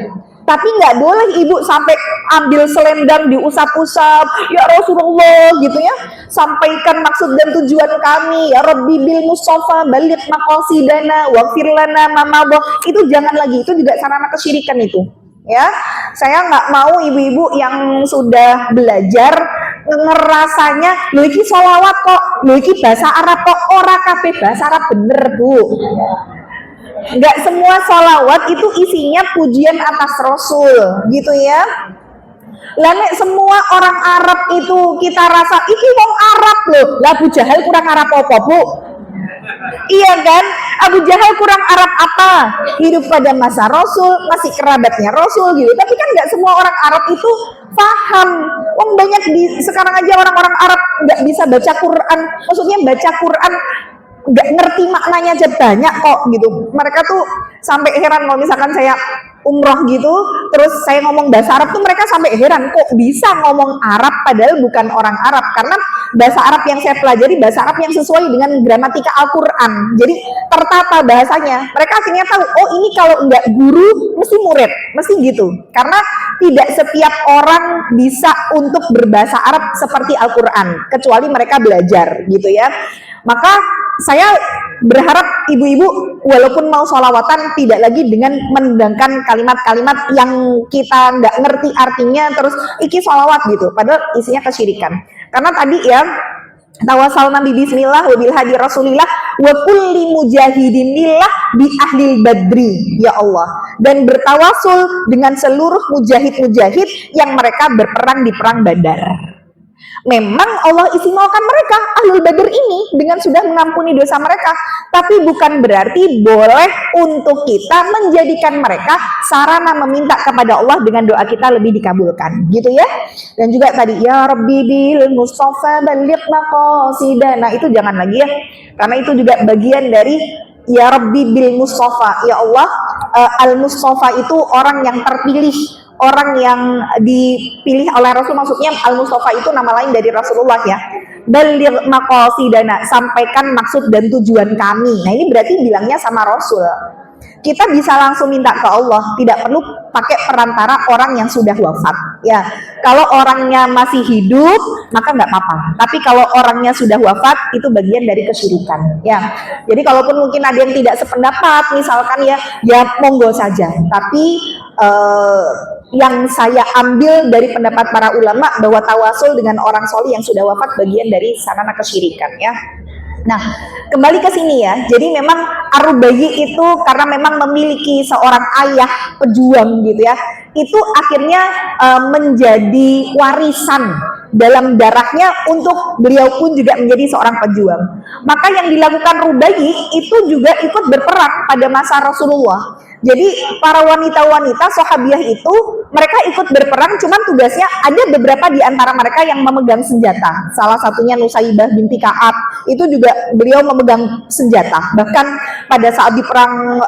Tapi nggak boleh ibu sampai ambil selendang diusap-usap, ya Rasulullah gitu ya, sampaikan maksud dan tujuan kami, ya Rabbi bil Mustafa balik maqasidana waghfir lana ma madha. Itu jangan lagi, itu juga sarana kesyirikan itu. Ya, saya nggak mau ibu-ibu yang sudah belajar ngerasanya lho iki sholawat kok, lho iki bahasa Arab kok, ora kabeh bahasa Arab bener, Bu. Enggak semua sholawat itu isinya pujian atas Rasul gitu ya. Lah nek semua orang Arab itu kita rasa iki wong Arab loh. Lah Abu Jahal kurang Arab apa, Bu? Iya kan? Abu Jahal kurang Arab apa? Hidup pada masa Rasul, masih kerabatnya Rasul gitu. Tapi kan nggak semua orang Arab itu paham. Wong banyak sekarang aja orang-orang Arab nggak bisa baca Quran. Maksudnya baca Quran nggak ngerti maknanya aja banyak kok gitu. Mereka tuh sampai heran kalau misalkan saya umroh gitu, terus saya ngomong bahasa Arab tuh mereka sampai heran, kok bisa ngomong Arab padahal bukan orang Arab, karena bahasa Arab yang saya pelajari bahasa Arab yang sesuai dengan gramatika Al-Quran, jadi tertata bahasanya. Mereka akhirnya tahu, oh ini kalau enggak guru mesti murid, mesti gitu, karena tidak setiap orang bisa untuk berbahasa Arab seperti Al-Quran, kecuali mereka belajar gitu ya. Maka saya berharap ibu-ibu walaupun mau sholawatan tidak lagi dengan mendengkan kalimat-kalimat yang kita nggak ngerti artinya terus iki sholawat gitu, padahal isinya kesyirikan. Karena tadi ya, tawasalna bi bismillah wa bil hadi rasulillah wa kulli mujahidin lillah bi ahlil badri, ya Allah, dan bertawasul dengan seluruh mujahid-mujahid yang mereka berperang di perang Badar. Memang Allah istimewakan mereka Ahlul Badr ini dengan sudah mengampuni dosa mereka, tapi bukan berarti boleh untuk kita menjadikan mereka sarana meminta kepada Allah dengan doa kita lebih dikabulkan gitu ya. Dan juga tadi ya Rabbi bil Mustafa baligh maqasidana, itu jangan lagi ya, karena itu juga bagian dari ya Rabbi bil Mustafa, ya Allah, Al-Mustafa itu orang yang terpilih, orang yang dipilih oleh Rasul, maksudnya Al-Mustafa itu nama lain dari Rasulullah ya. Baligh maqasidana, sampaikan maksud dan tujuan kami. Nah ini berarti bilangnya sama Rasul. Kita bisa langsung minta ke Allah, tidak perlu pakai perantara orang yang sudah wafat ya. Kalau orangnya masih hidup maka nggak apa-apa, tapi kalau orangnya sudah wafat itu bagian dari kesyirikan ya. Jadi kalaupun mungkin ada yang tidak sependapat misalkan ya monggo saja, tapi yang saya ambil dari pendapat para ulama bahwa tawasul dengan orang solih yang sudah wafat bagian dari sarana kesyirikan ya. Nah, kembali ke sini ya. Jadi memang Ar-Rubayyi itu karena memang memiliki seorang ayah pejuang gitu ya. Itu akhirnya menjadi warisan dalam darahnya untuk beliau pun juga menjadi seorang pejuang. Maka yang dilakukan Rubayyi itu juga ikut berperang pada masa Rasulullah. Jadi para wanita-wanita sahabiah itu mereka ikut berperang, cuman tugasnya ada beberapa di antara mereka yang memegang senjata. Salah satunya Nusaibah binti Ka'ab, itu juga beliau memegang senjata. Bahkan pada saat di perang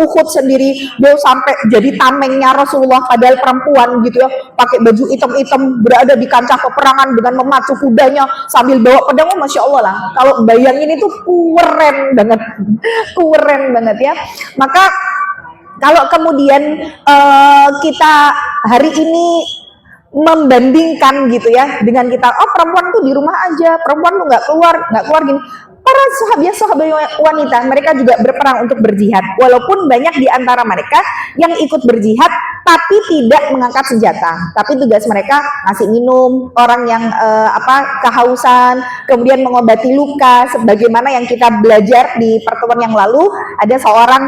Uhud sendiri, beliau sampai jadi tamengnya Rasulullah, padahal perempuan gitu ya, pakai baju hitam-hitam berada di kancah peperangan dengan memacu kudanya sambil bawa pedang. Oh, Masya Allah lah, kalau bayangin itu keren banget, keren banget ya. Maka kalau kemudian kita hari ini membandingkan gitu ya dengan kita, oh perempuan tuh di rumah aja, perempuan tuh nggak keluar gini. Para sahabat wanita mereka juga berperang untuk berjihad, walaupun banyak di antara mereka yang ikut berjihad tapi tidak mengangkat senjata, tapi tugas mereka ngasih minum orang yang kehausan, kemudian mengobati luka, sebagaimana yang kita belajar di pertemuan yang lalu. Ada seorang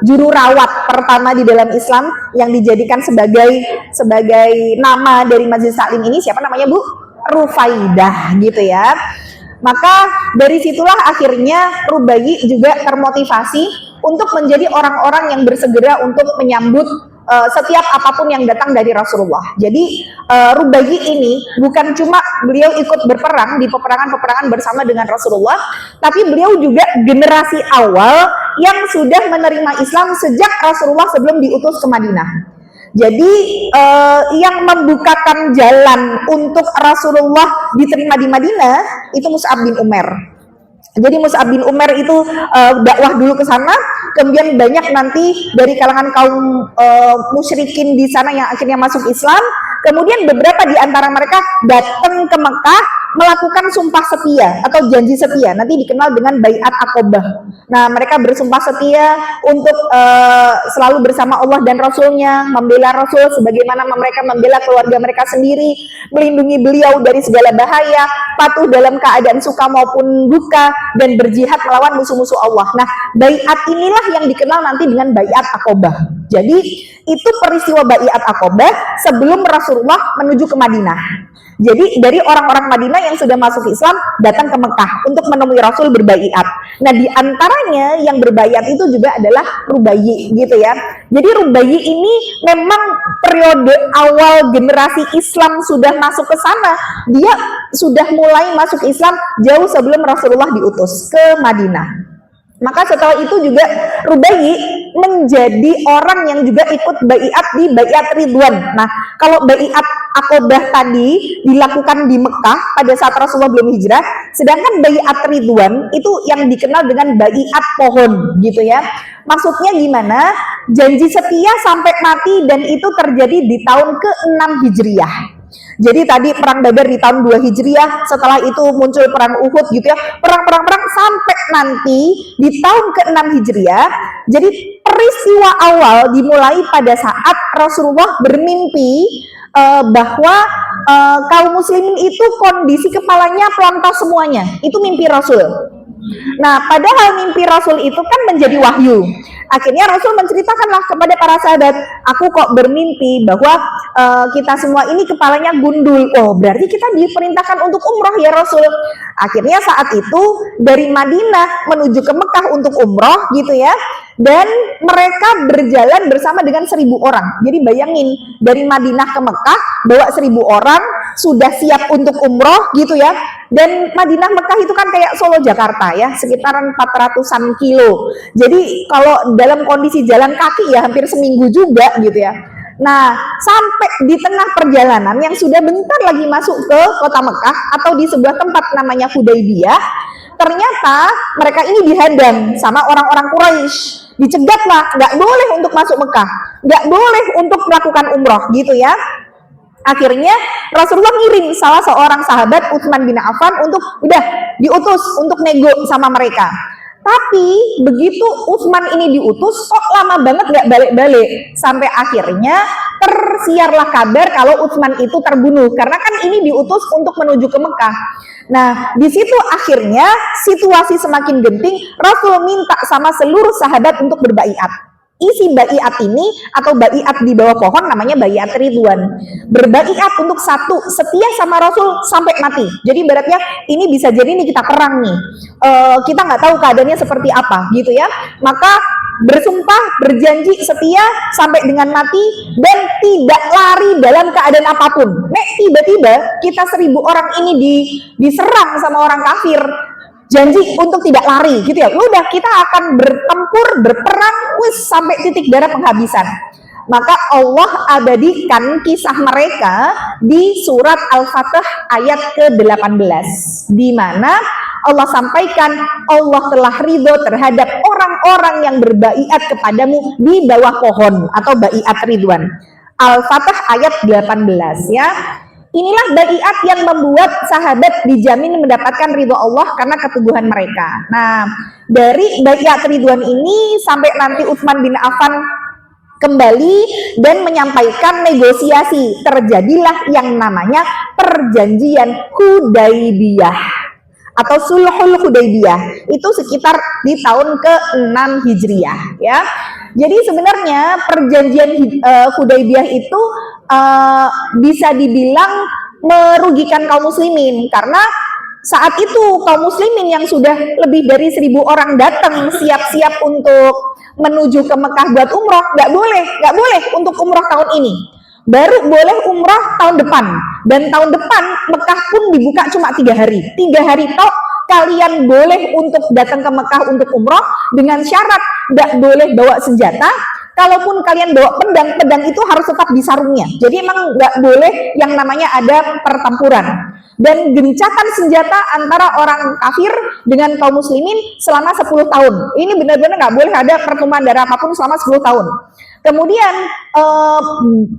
juru rawat pertama di dalam Islam yang dijadikan sebagai nama dari Majelis Taklim ini, siapa namanya Bu? Rufaidah gitu ya. Maka dari situlah akhirnya Rubayyi juga termotivasi untuk menjadi orang-orang yang bersegera untuk menyambut setiap apapun yang datang dari Rasulullah. Jadi Rubayyi ini bukan cuma beliau ikut berperang di peperangan-peperangan bersama dengan Rasulullah, tapi beliau juga generasi awal yang sudah menerima Islam sejak Rasulullah sebelum diutus ke Madinah. Jadi yang membukakan jalan untuk Rasulullah diterima di Madinah itu Mus'ab bin Umair. Jadi Mus'ab bin Umair itu dakwah dulu ke sana, kemudian banyak nanti dari kalangan kaum musyrikin di sana yang akhirnya masuk Islam. Kemudian beberapa di antara mereka datang ke Mekah melakukan sumpah setia atau janji setia, nanti dikenal dengan Baiat Aqobah. Nah, mereka bersumpah setia untuk selalu bersama Allah dan Rasulnya, membela Rasul sebagaimana mereka membela keluarga mereka sendiri, melindungi beliau dari segala bahaya, patuh dalam keadaan suka maupun duka, dan berjihad melawan musuh-musuh Allah. Nah, Baiat inilah yang dikenal nanti dengan Baiat Aqobah. Jadi itu peristiwa Baiat Aqobah sebelum Rasulullah menuju ke Madinah. Jadi dari orang-orang Madinah yang sudah masuk Islam datang ke Mekah untuk menemui Rasul berbaiat. Nah, di antaranya yang berbaiat itu juga adalah Rubayyi gitu ya. Jadi Rubayyi ini memang periode awal generasi Islam sudah masuk ke sana. Dia sudah mulai masuk Islam jauh sebelum Rasulullah diutus ke Madinah. Maka setelah itu juga Rubai menjadi orang yang juga ikut baiat di baiat Ridwan. Nah, kalau baiat Aqobah tadi dilakukan di Mekah pada saat Rasulullah belum hijrah, sedangkan baiat Ridwan itu yang dikenal dengan baiat pohon gitu ya. Maksudnya gimana? Janji setia sampai mati, dan itu terjadi di tahun ke-6 Hijriah. Jadi tadi perang Badar di tahun 2 Hijriah, setelah itu muncul perang Uhud gitu ya, perang sampai nanti di tahun ke-6 Hijriah. Jadi peristiwa awal dimulai pada saat Rasulullah bermimpi bahwa kaum muslimin itu kondisi kepalanya pelontos semuanya. Itu mimpi Rasul. Nah, padahal mimpi Rasul itu kan menjadi wahyu. Akhirnya Rasul menceritakanlah kepada para sahabat, aku kok bermimpi bahwa kita semua ini kepalanya gundul. Oh, berarti kita diperintahkan untuk umroh ya Rasul. Akhirnya saat itu dari Madinah menuju ke Mekah untuk umroh gitu ya. Dan mereka berjalan bersama dengan 1.000 orang. Jadi bayangin, dari Madinah ke Mekah bawa 1.000 orang, sudah siap untuk umroh gitu ya. Dan Madinah Mekah itu kan kayak Solo Jakarta ya, sekitaran 400-an kilo. Jadi kalau dalam kondisi jalan kaki ya hampir seminggu juga gitu ya. Nah, sampai di tengah perjalanan yang sudah bentar lagi masuk ke kota Mekah atau di sebuah tempat namanya Hudaybiyah, ternyata mereka ini dihadang sama orang-orang Quraisy. Dicegatlah, nggak boleh untuk masuk Mekah, nggak boleh untuk melakukan umroh gitu ya. Akhirnya Rasulullah ngirim salah seorang sahabat, Utsman bin Affan, untuk udah diutus untuk nego sama mereka. Tapi begitu Utsman ini diutus, kok lama banget gak balik-balik. Sampai akhirnya tersiarlah kabar kalau Utsman itu terbunuh. Karena kan ini diutus untuk menuju ke Mekah. Nah, di situ akhirnya situasi semakin genting. Rasul minta sama seluruh sahabat untuk berbaiat. Isi baiat ini atau baiat di bawah pohon namanya baiat Ridwan. Berbaiat untuk satu, setia sama Rasul sampai mati. Jadi ibaratnya ini bisa jadi nih kita perang nih, kita nggak tahu keadaannya seperti apa gitu ya. Maka bersumpah, berjanji setia sampai dengan mati dan tidak lari dalam keadaan apapun. Nek tiba-tiba kita 1.000 orang ini diserang sama orang kafir, janji untuk tidak lari gitu ya. Udah, kita akan bertempur, berperang wis sampai titik darah penghabisan. Maka Allah abadikan kisah mereka di surat Al-Fatih ayat ke-18, di mana Allah sampaikan Allah telah ridho terhadap orang-orang yang berbaiat kepadamu di bawah pohon atau baiat Ridwan. Al-Fatih ayat 18 ya. Inilah baiat yang membuat sahabat dijamin mendapatkan ridho Allah karena keteguhan mereka. Nah, dari baiat Ridwan ini sampai nanti Utsman bin Affan kembali dan menyampaikan negosiasi. Terjadilah yang namanya perjanjian Hudaybiyah atau Sulhul Hudaybiyah. Itu sekitar di tahun ke-6 Hijriah ya. Jadi sebenarnya perjanjian Hudaybiyah itu bisa dibilang merugikan kaum muslimin, karena saat itu kaum muslimin yang sudah lebih dari 1.000 orang datang siap-siap untuk menuju ke Mekah buat umroh, nggak boleh untuk umroh tahun ini, baru boleh umroh tahun depan. Dan tahun depan Mekah pun dibuka cuma 3 hari tok. Kalian boleh untuk datang ke Mekah untuk umroh dengan syarat nggak boleh bawa senjata. Kalaupun kalian bawa pedang itu harus tetap di sarungnya. Jadi emang nggak boleh yang namanya ada pertempuran. Dan gencatan senjata antara orang kafir dengan kaum muslimin selama 10 tahun. Ini benar-benar nggak boleh ada pertumpahan darah apapun selama 10 tahun. Kemudian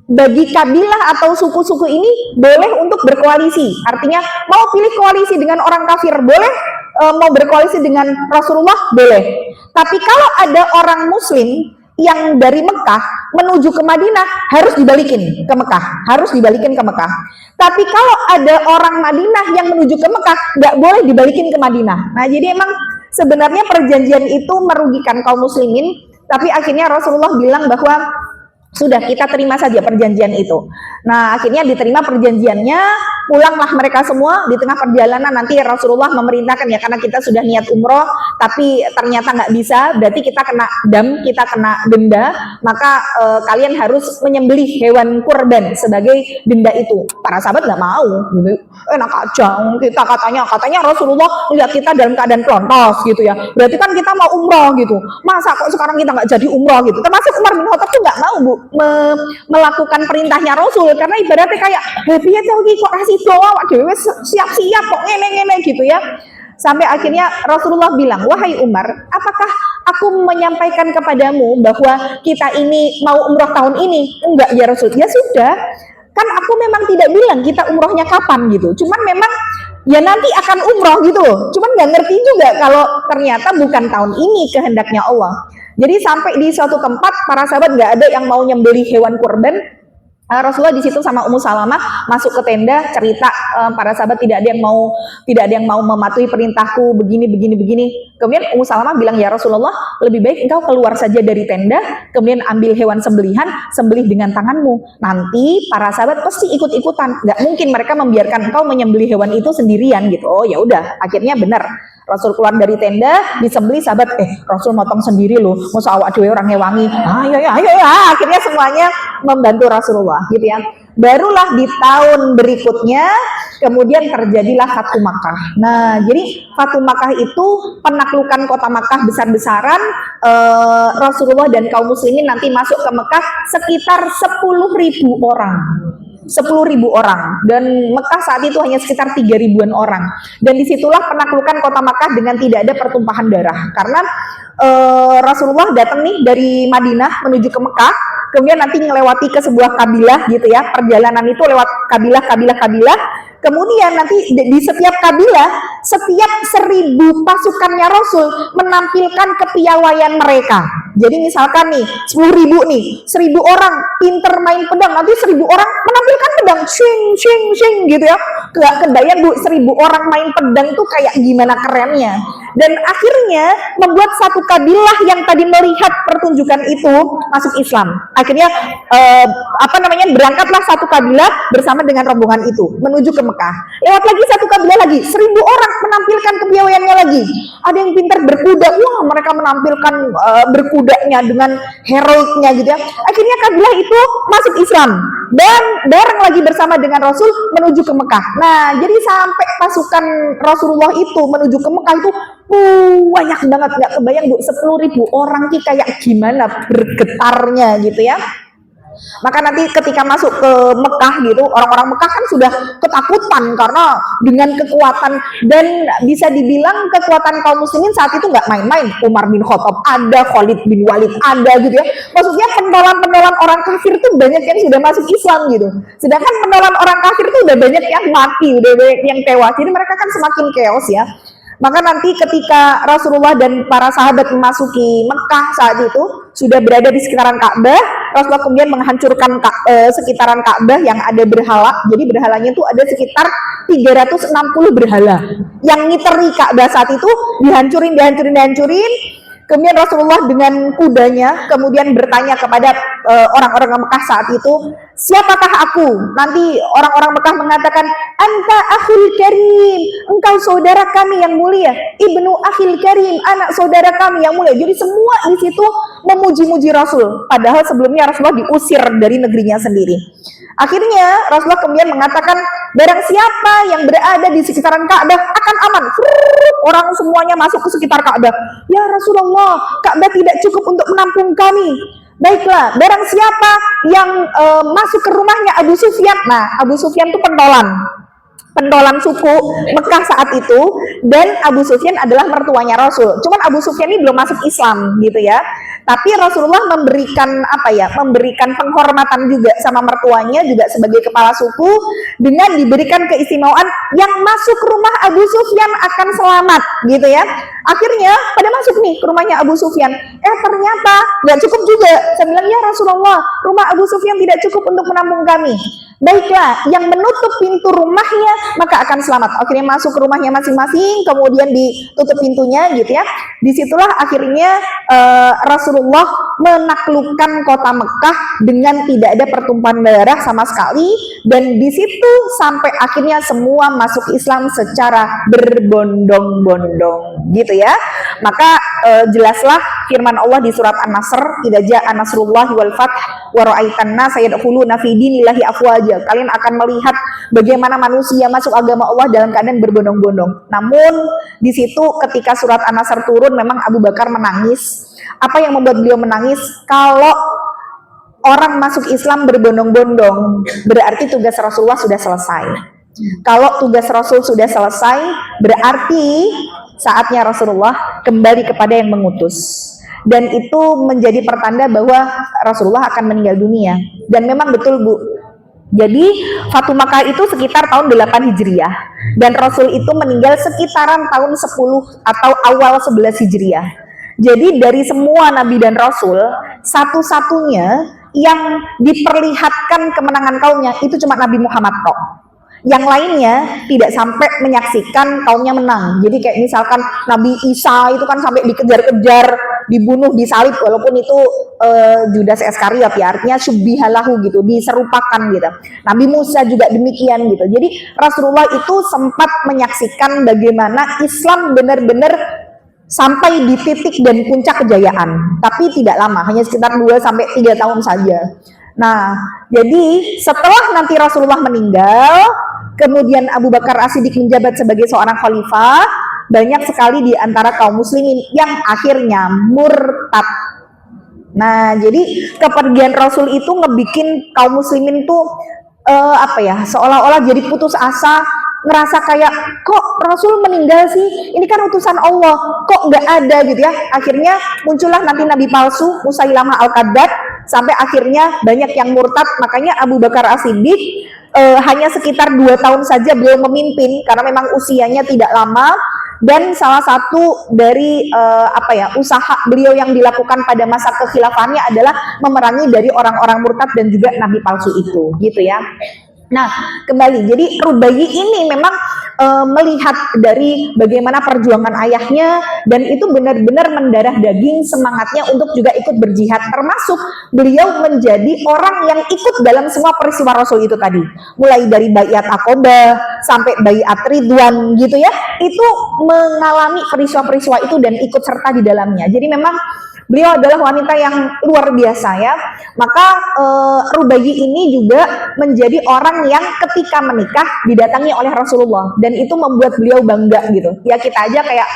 bagi kabilah atau suku-suku ini boleh untuk berkoalisi. Artinya mau pilih koalisi dengan orang kafir boleh, mau berkoalisi dengan Rasulullah boleh. Tapi kalau ada orang muslim yang dari Mekah menuju ke Madinah harus dibalikin ke Mekah, Tapi kalau ada orang Madinah yang menuju ke Mekah nggak boleh dibalikin ke Madinah. Nah, jadi emang sebenarnya perjanjian itu merugikan kaum muslimin. Tapi akhirnya Rasulullah bilang bahwa Sudah, kita terima saja perjanjian itu. Nah, akhirnya diterima perjanjiannya, pulanglah mereka semua. Di tengah perjalanan nanti Rasulullah memerintahkan, ya karena kita sudah niat umroh tapi ternyata nggak bisa, berarti kita kena dam, kita kena denda, maka kalian harus menyembelih hewan kurban sebagai denda itu. Para sahabat nggak mau, gitu. Enak aja, kita katanya Rasulullah lihat kita dalam keadaan pelontos gitu ya, berarti kan kita mau umroh gitu, masa kok sekarang kita nggak jadi umroh gitu. Termasuk Umar bin Khattab tuh nggak mau, Bu, melakukan perintahnya Rasul, karena ibaratnya kayak piye kok kasih doa awak dhewe siap-siap kok ngene-ngene gitu ya. Sampai akhirnya Rasulullah bilang, wahai Umar, apakah aku menyampaikan kepadamu bahwa kita ini mau umroh tahun ini? Enggak ya Rasul. Ya sudah, kan aku memang tidak bilang kita umrohnya kapan gitu, cuman memang ya nanti akan umroh gitu loh, cuman nggak ngerti juga kalau ternyata bukan tahun ini kehendaknya Allah. Jadi sampai di suatu tempat para sahabat nggak ada yang mau nyembelih hewan kurban. Rasulullah di situ sama Ummu Salamah masuk ke tenda, cerita para sahabat tidak ada yang mau mematuhi perintahku begini. Kemudian Ummu Salamah bilang, ya Rasulullah, lebih baik engkau keluar saja dari tenda, kemudian ambil hewan sembelihan, sembelih dengan tanganmu. Nanti para sahabat pasti ikut-ikutan, nggak mungkin mereka membiarkan engkau menyembelih hewan itu sendirian gitu. Oh ya udah, akhirnya benar. Rasul keluar dari tenda, disembelih, sahabat, Rasul motong sendiri loh, masa awak dewe orang ngewangi. Ayo ya, akhirnya semuanya membantu Rasulullah gitu ya. Barulah di tahun berikutnya kemudian terjadilah Fathu Makkah. Nah, jadi Fathu Makkah itu penaklukan kota Makkah besar-besaran. Rasulullah dan kaum muslimin nanti masuk ke Mekah sekitar 10.000 orang. 10.000 orang, dan Mekah saat itu hanya sekitar 3.000-an orang, dan disitulah penaklukan kota Mekah dengan tidak ada pertumpahan darah, karena Rasulullah datang nih dari Madinah menuju ke Mekah, kemudian nanti melewati ke sebuah kabilah gitu ya, perjalanan itu lewat kabilah, kemudian nanti di setiap kabilah, setiap 1.000 pasukannya Rasul menampilkan kepiawaian mereka. Jadi misalkan nih 10.000 nih, 1.000 orang pinter main pedang, nanti 1.000 orang menampilkan pedang, shing gitu ya. Gak kebayang Bu, 1.000 orang main pedang tuh kayak gimana kerennya. Dan akhirnya membuat satu kabilah yang tadi melihat pertunjukan itu masuk Islam. Akhirnya berangkatlah satu kabilah bersama dengan rombongan itu menuju ke Mekah. Lewat lagi satu kabilah lagi, 1.000 orang menampilkan kepiawaiannya lagi. Ada yang pintar berkuda, wah mereka menampilkan berkudanya dengan heroiknya gitu ya. Akhirnya kabilah itu masuk Islam dan bareng lagi bersama dengan Rasul menuju ke Mekah. Nah, jadi sampai pasukan Rasulullah itu menuju ke Mekah itu banyak banget, nggak kebayang Bu, 10.000 orang ki kayak gimana bergetarnya gitu ya. Maka nanti ketika masuk ke Mekah gitu, orang-orang Mekah kan sudah ketakutan karena dengan kekuatan, dan bisa dibilang kekuatan kaum muslimin saat itu nggak main-main. Umar bin Khattab ada, Khalid bin Walid ada gitu ya. Maksudnya pentolan-pentolan orang kafir tuh banyak yang sudah masuk Islam gitu. Sedangkan pentolan orang kafir tuh udah banyak yang mati, udah banyak yang tewas. Jadi mereka kan semakin chaos ya. Maka nanti ketika Rasulullah dan para sahabat memasuki Mekah saat itu sudah berada di sekitaran Ka'bah, Rasulullah kemudian menghancurkan sekitaran Ka'bah yang ada berhala. Jadi berhalanya itu ada sekitar 360 berhala yang ngiteri Ka'bah saat itu, dihancurin. Kemudian Rasulullah dengan kudanya kemudian bertanya kepada orang-orang Mekah saat itu, siapakah aku? Nanti orang-orang Mekah mengatakan, anta akhul karim, engkau saudara kami yang mulia, ibnu akhil karim, anak saudara kami yang mulia. Jadi semua di situ memuji-muji Rasul, padahal sebelumnya Rasulullah diusir dari negerinya sendiri. Akhirnya Rasulullah kemudian mengatakan, barang siapa yang berada di sekitaran Ka'bah akan aman. Orang semuanya masuk ke sekitar Ka'bah. Ya Rasulullah, Ka'bah tidak cukup untuk menampung kami. Baiklah, barang siapa yang masuk ke rumahnya Abu Sufyan. Nah, Abu Sufyan itu pentolan suku Mekah saat itu, dan Abu Sufyan adalah mertuanya Rasul. Cuman Abu Sufyan ini belum masuk Islam gitu ya. Tapi Rasulullah memberikan memberikan penghormatan juga sama mertuanya juga sebagai kepala suku, dengan diberikan keistimewaan yang masuk rumah Abu Sufyan akan selamat gitu ya. Akhirnya pada masuk nih ke rumahnya Abu Sufyan. Ternyata nggak cukup juga. Saya bilang, ya Rasulullah, rumah Abu Sufyan tidak cukup untuk menampung kami. Baiklah, yang menutup pintu rumahnya maka akan selamat. Akhirnya masuk ke rumahnya masing-masing, kemudian ditutup pintunya gitu ya. Disitulah akhirnya Rasulullah menaklukkan kota Mekah dengan tidak ada pertumpahan darah sama sekali, dan di situ sampai akhirnya semua masuk Islam secara berbondong-bondong gitu ya. Maka jelaslah firman Allah di surat An-Nasr, "Idza jaa nasrullahi wal fath wa ra'aitan nasa yadkhuluna fi dinillahi afwaja." Kalian akan melihat bagaimana manusia masuk agama Allah dalam keadaan berbondong-bondong. Namun di situ ketika surat An-Nasr turun memang Abu Bakar menangis. Apa yang membuat beliau menangis? Kalau orang masuk Islam berbondong-bondong, berarti tugas Rasulullah sudah selesai. Kalau tugas Rasul sudah selesai, berarti saatnya Rasulullah kembali kepada yang mengutus. Dan itu menjadi pertanda bahwa Rasulullah akan meninggal dunia. Dan memang betul, Bu. Jadi Fatu Makkah itu sekitar tahun 8 Hijriah, dan Rasul itu meninggal sekitaran tahun 10 atau awal 11 Hijriah. Jadi dari semua Nabi dan Rasul, satu-satunya yang diperlihatkan kemenangan kaumnya itu cuma Nabi Muhammad tok. Yang lainnya tidak sampai menyaksikan kaumnya menang. Jadi kayak misalkan Nabi Isa itu kan sampai dikejar-kejar, dibunuh, disalib, walaupun itu Judas Iskariot ya, artinya syubbihalahu gitu, diserupakan gitu. Nabi Musa juga demikian gitu. Jadi Rasulullah itu sempat menyaksikan bagaimana Islam benar-benar sampai di titik dan puncak kejayaan, tapi tidak lama, hanya sekitar 2-3 tahun saja. Nah, jadi setelah nanti Rasulullah meninggal, kemudian Abu Bakar As-Siddiq menjabat sebagai seorang khalifah, banyak sekali di antara kaum muslimin yang akhirnya murtad. Nah, jadi kepergian Rasul itu ngebikin kaum muslimin tuh seolah-olah jadi putus asa, ngerasa kayak kok Rasul meninggal sih, ini kan utusan Allah, kok nggak ada gitu ya. Akhirnya muncullah nanti nabi palsu Musailamah Al-Kadzdzab, sampai akhirnya banyak yang murtad. Makanya Abu Bakar As-Siddiq hanya sekitar 2 tahun saja beliau memimpin, karena memang usianya tidak lama. Dan salah satu dari usaha beliau yang dilakukan pada masa kekhilafahannya adalah memerangi dari orang-orang murtad dan juga nabi palsu itu, gitu ya. Nah, kembali, jadi Rubayi ini memang melihat dari bagaimana perjuangan ayahnya, dan itu benar-benar mendarah daging semangatnya untuk juga ikut berjihad, termasuk beliau menjadi orang yang ikut dalam semua peristiwa Rasul itu tadi, mulai dari Baiat Aqobah sampai Baiat Ridwan gitu ya, itu mengalami peristiwa-peristiwa itu dan ikut serta di dalamnya. Jadi memang beliau adalah wanita yang luar biasa ya. Maka Rubayi ini juga menjadi orang yang ketika menikah didatangi oleh Rasulullah, dan itu membuat beliau bangga gitu. Ya kita aja kayak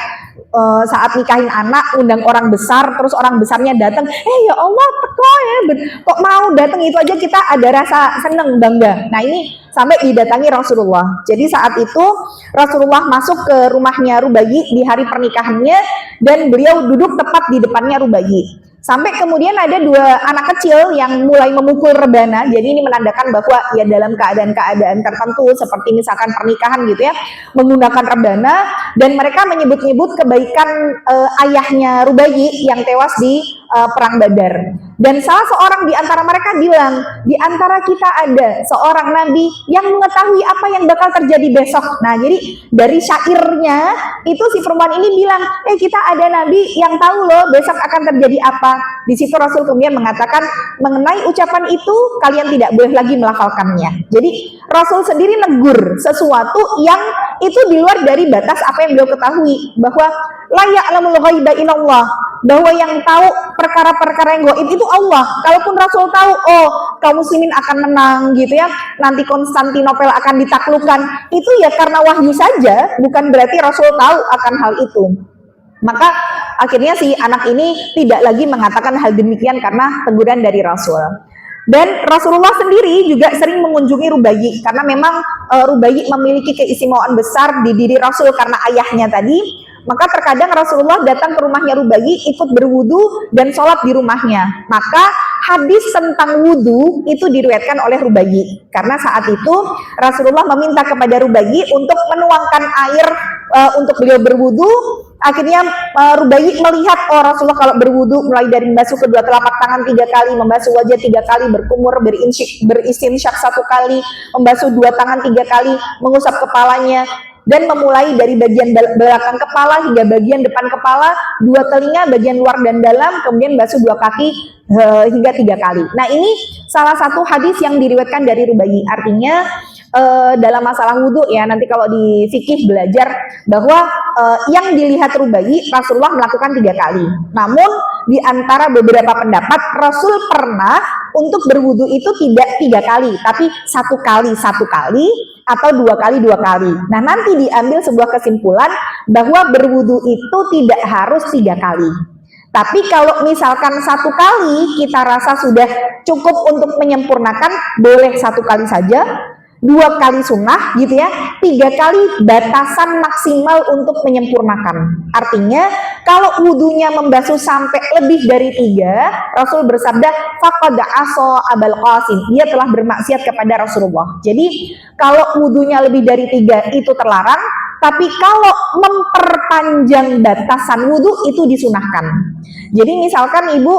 saat nikahin anak, undang orang besar, terus orang besarnya datang, ya Allah teko ya, kok mau datang, itu aja kita ada rasa seneng, bangga. Nah ini sampai didatangi Rasulullah. Jadi saat itu Rasulullah masuk ke rumahnya Rubayi di hari pernikahannya, dan beliau duduk tepat di depannya Rubayi. Sampai kemudian ada 2 anak kecil yang mulai memukul rebana. Jadi ini menandakan bahwa ya dalam keadaan-keadaan tertentu seperti misalkan pernikahan gitu ya, menggunakan rebana, dan mereka menyebut-nyebut kebaikan ayahnya Rubayi yang tewas di perang Badar. Dan salah seorang di antara mereka bilang, di antara kita ada seorang nabi yang mengetahui apa yang bakal terjadi besok. Nah, jadi dari syairnya itu si perempuan ini bilang, kita ada nabi yang tahu loh besok akan terjadi apa. Di situ Rasul kemudian mengatakan, mengenai ucapan itu kalian tidak boleh lagi melafalkannya. Jadi Rasul sendiri negur sesuatu yang itu di luar dari batas apa yang beliau ketahui, bahwa la ya'lamul ghaiba illallah, bahwa yang tahu perkara-perkara yang gaib itu Allah. Kalaupun Rasul tahu, kaum muslimin akan menang gitu ya, nanti Konstantinopel akan ditaklukkan, itu ya karena wahyu saja, bukan berarti Rasul tahu akan hal itu. Maka akhirnya si anak ini tidak lagi mengatakan hal demikian karena teguran dari Rasul. Dan Rasulullah sendiri juga sering mengunjungi Rubayi, karena memang Rubayi memiliki keistimewaan besar di diri Rasul karena ayahnya tadi. Maka terkadang Rasulullah datang ke rumahnya Rubayi, ikut berwudu dan sholat di rumahnya. Maka hadis tentang wudu itu diriwayatkan oleh Rubayi, karena saat itu Rasulullah meminta kepada Rubayi untuk menuangkan air untuk beliau berwudu. Akhirnya Rubai melihat Rasulullah kalau berwudu mulai dari membasuh kedua telapak tangan 3 kali, membasuh wajah 3 kali, berkumur, beristinsyak 1 kali, membasuh 2 tangan 3 kali, mengusap kepalanya, dan memulai dari bagian belakang kepala hingga bagian depan kepala, 2 telinga, bagian luar dan dalam, kemudian basuh 2 kaki hingga 3 kali. Nah, ini salah satu hadis yang diriwayatkan dari Rubai. Artinya dalam masalah wudhu ya, nanti kalau di fikih belajar bahwa yang dilihat Rubai, Rasulullah melakukan 3 kali. Namun di antara beberapa pendapat, Rasul pernah untuk berwudhu itu tidak 3 kali, tapi 1 kali 1 kali atau 2 kali 2 kali. Nah, nanti diambil sebuah kesimpulan bahwa berwudhu itu tidak harus 3 kali. Tapi kalau misalkan 1 kali kita rasa sudah cukup untuk menyempurnakan, boleh 1 kali saja, 2 kali sunnah gitu ya, 3 kali batasan maksimal untuk menyempurnakan. Artinya kalau wudhunya membasuh sampai lebih dari 3, Rasul bersabda faqad asa Abul Qasim, dia telah bermaksiat kepada Rasulullah. Jadi kalau wudhunya lebih dari 3 itu terlarang, tapi kalau memperpanjang batasan wudhu itu disunahkan. Jadi misalkan ibu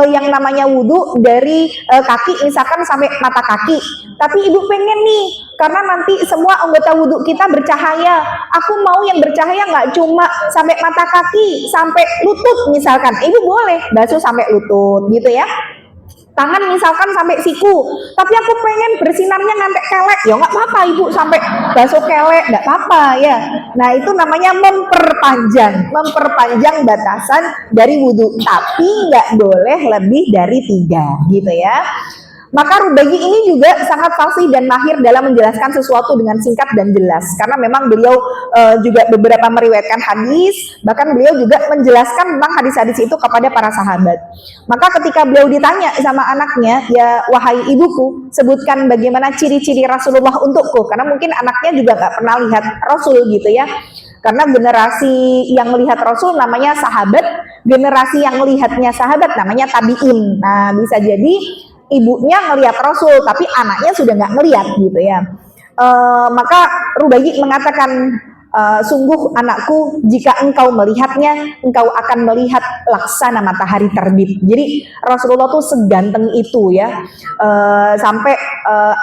yang namanya wudhu dari kaki misalkan sampai mata kaki, tapi ibu pengen nih karena nanti semua anggota wudhu kita bercahaya, aku mau yang bercahaya nggak cuma sampai mata kaki, sampai lutut misalkan, ibu boleh basuh sampai lutut gitu ya. Tangan misalkan sampai siku, tapi aku pengen bersinarnya ngantek kelek, ya nggak apa-apa ibu sampai basuh kelek, nggak apa-apa ya. Nah, itu namanya memperpanjang batasan dari wudhu, tapi nggak boleh lebih dari 3 gitu ya. Maka Rubai ini juga sangat fasih dan mahir dalam menjelaskan sesuatu dengan singkat dan jelas, karena memang beliau juga beberapa meriwayatkan hadis, bahkan beliau juga menjelaskan tentang hadis-hadis itu kepada para sahabat. Maka ketika beliau ditanya sama anaknya, ya wahai ibuku, sebutkan bagaimana ciri-ciri Rasulullah untukku, karena mungkin anaknya juga gak pernah lihat Rasul gitu ya, karena generasi yang melihat Rasul namanya sahabat, generasi yang melihatnya sahabat namanya tabi'in. Nah, bisa jadi ibunya ngelihat Rasul, tapi anaknya sudah nggak ngelihat gitu ya. Maka Rubai mengatakan, sungguh anakku, jika engkau melihatnya, engkau akan melihat laksana matahari terbit. Jadi Rasulullah tuh seganteng itu ya. Sampai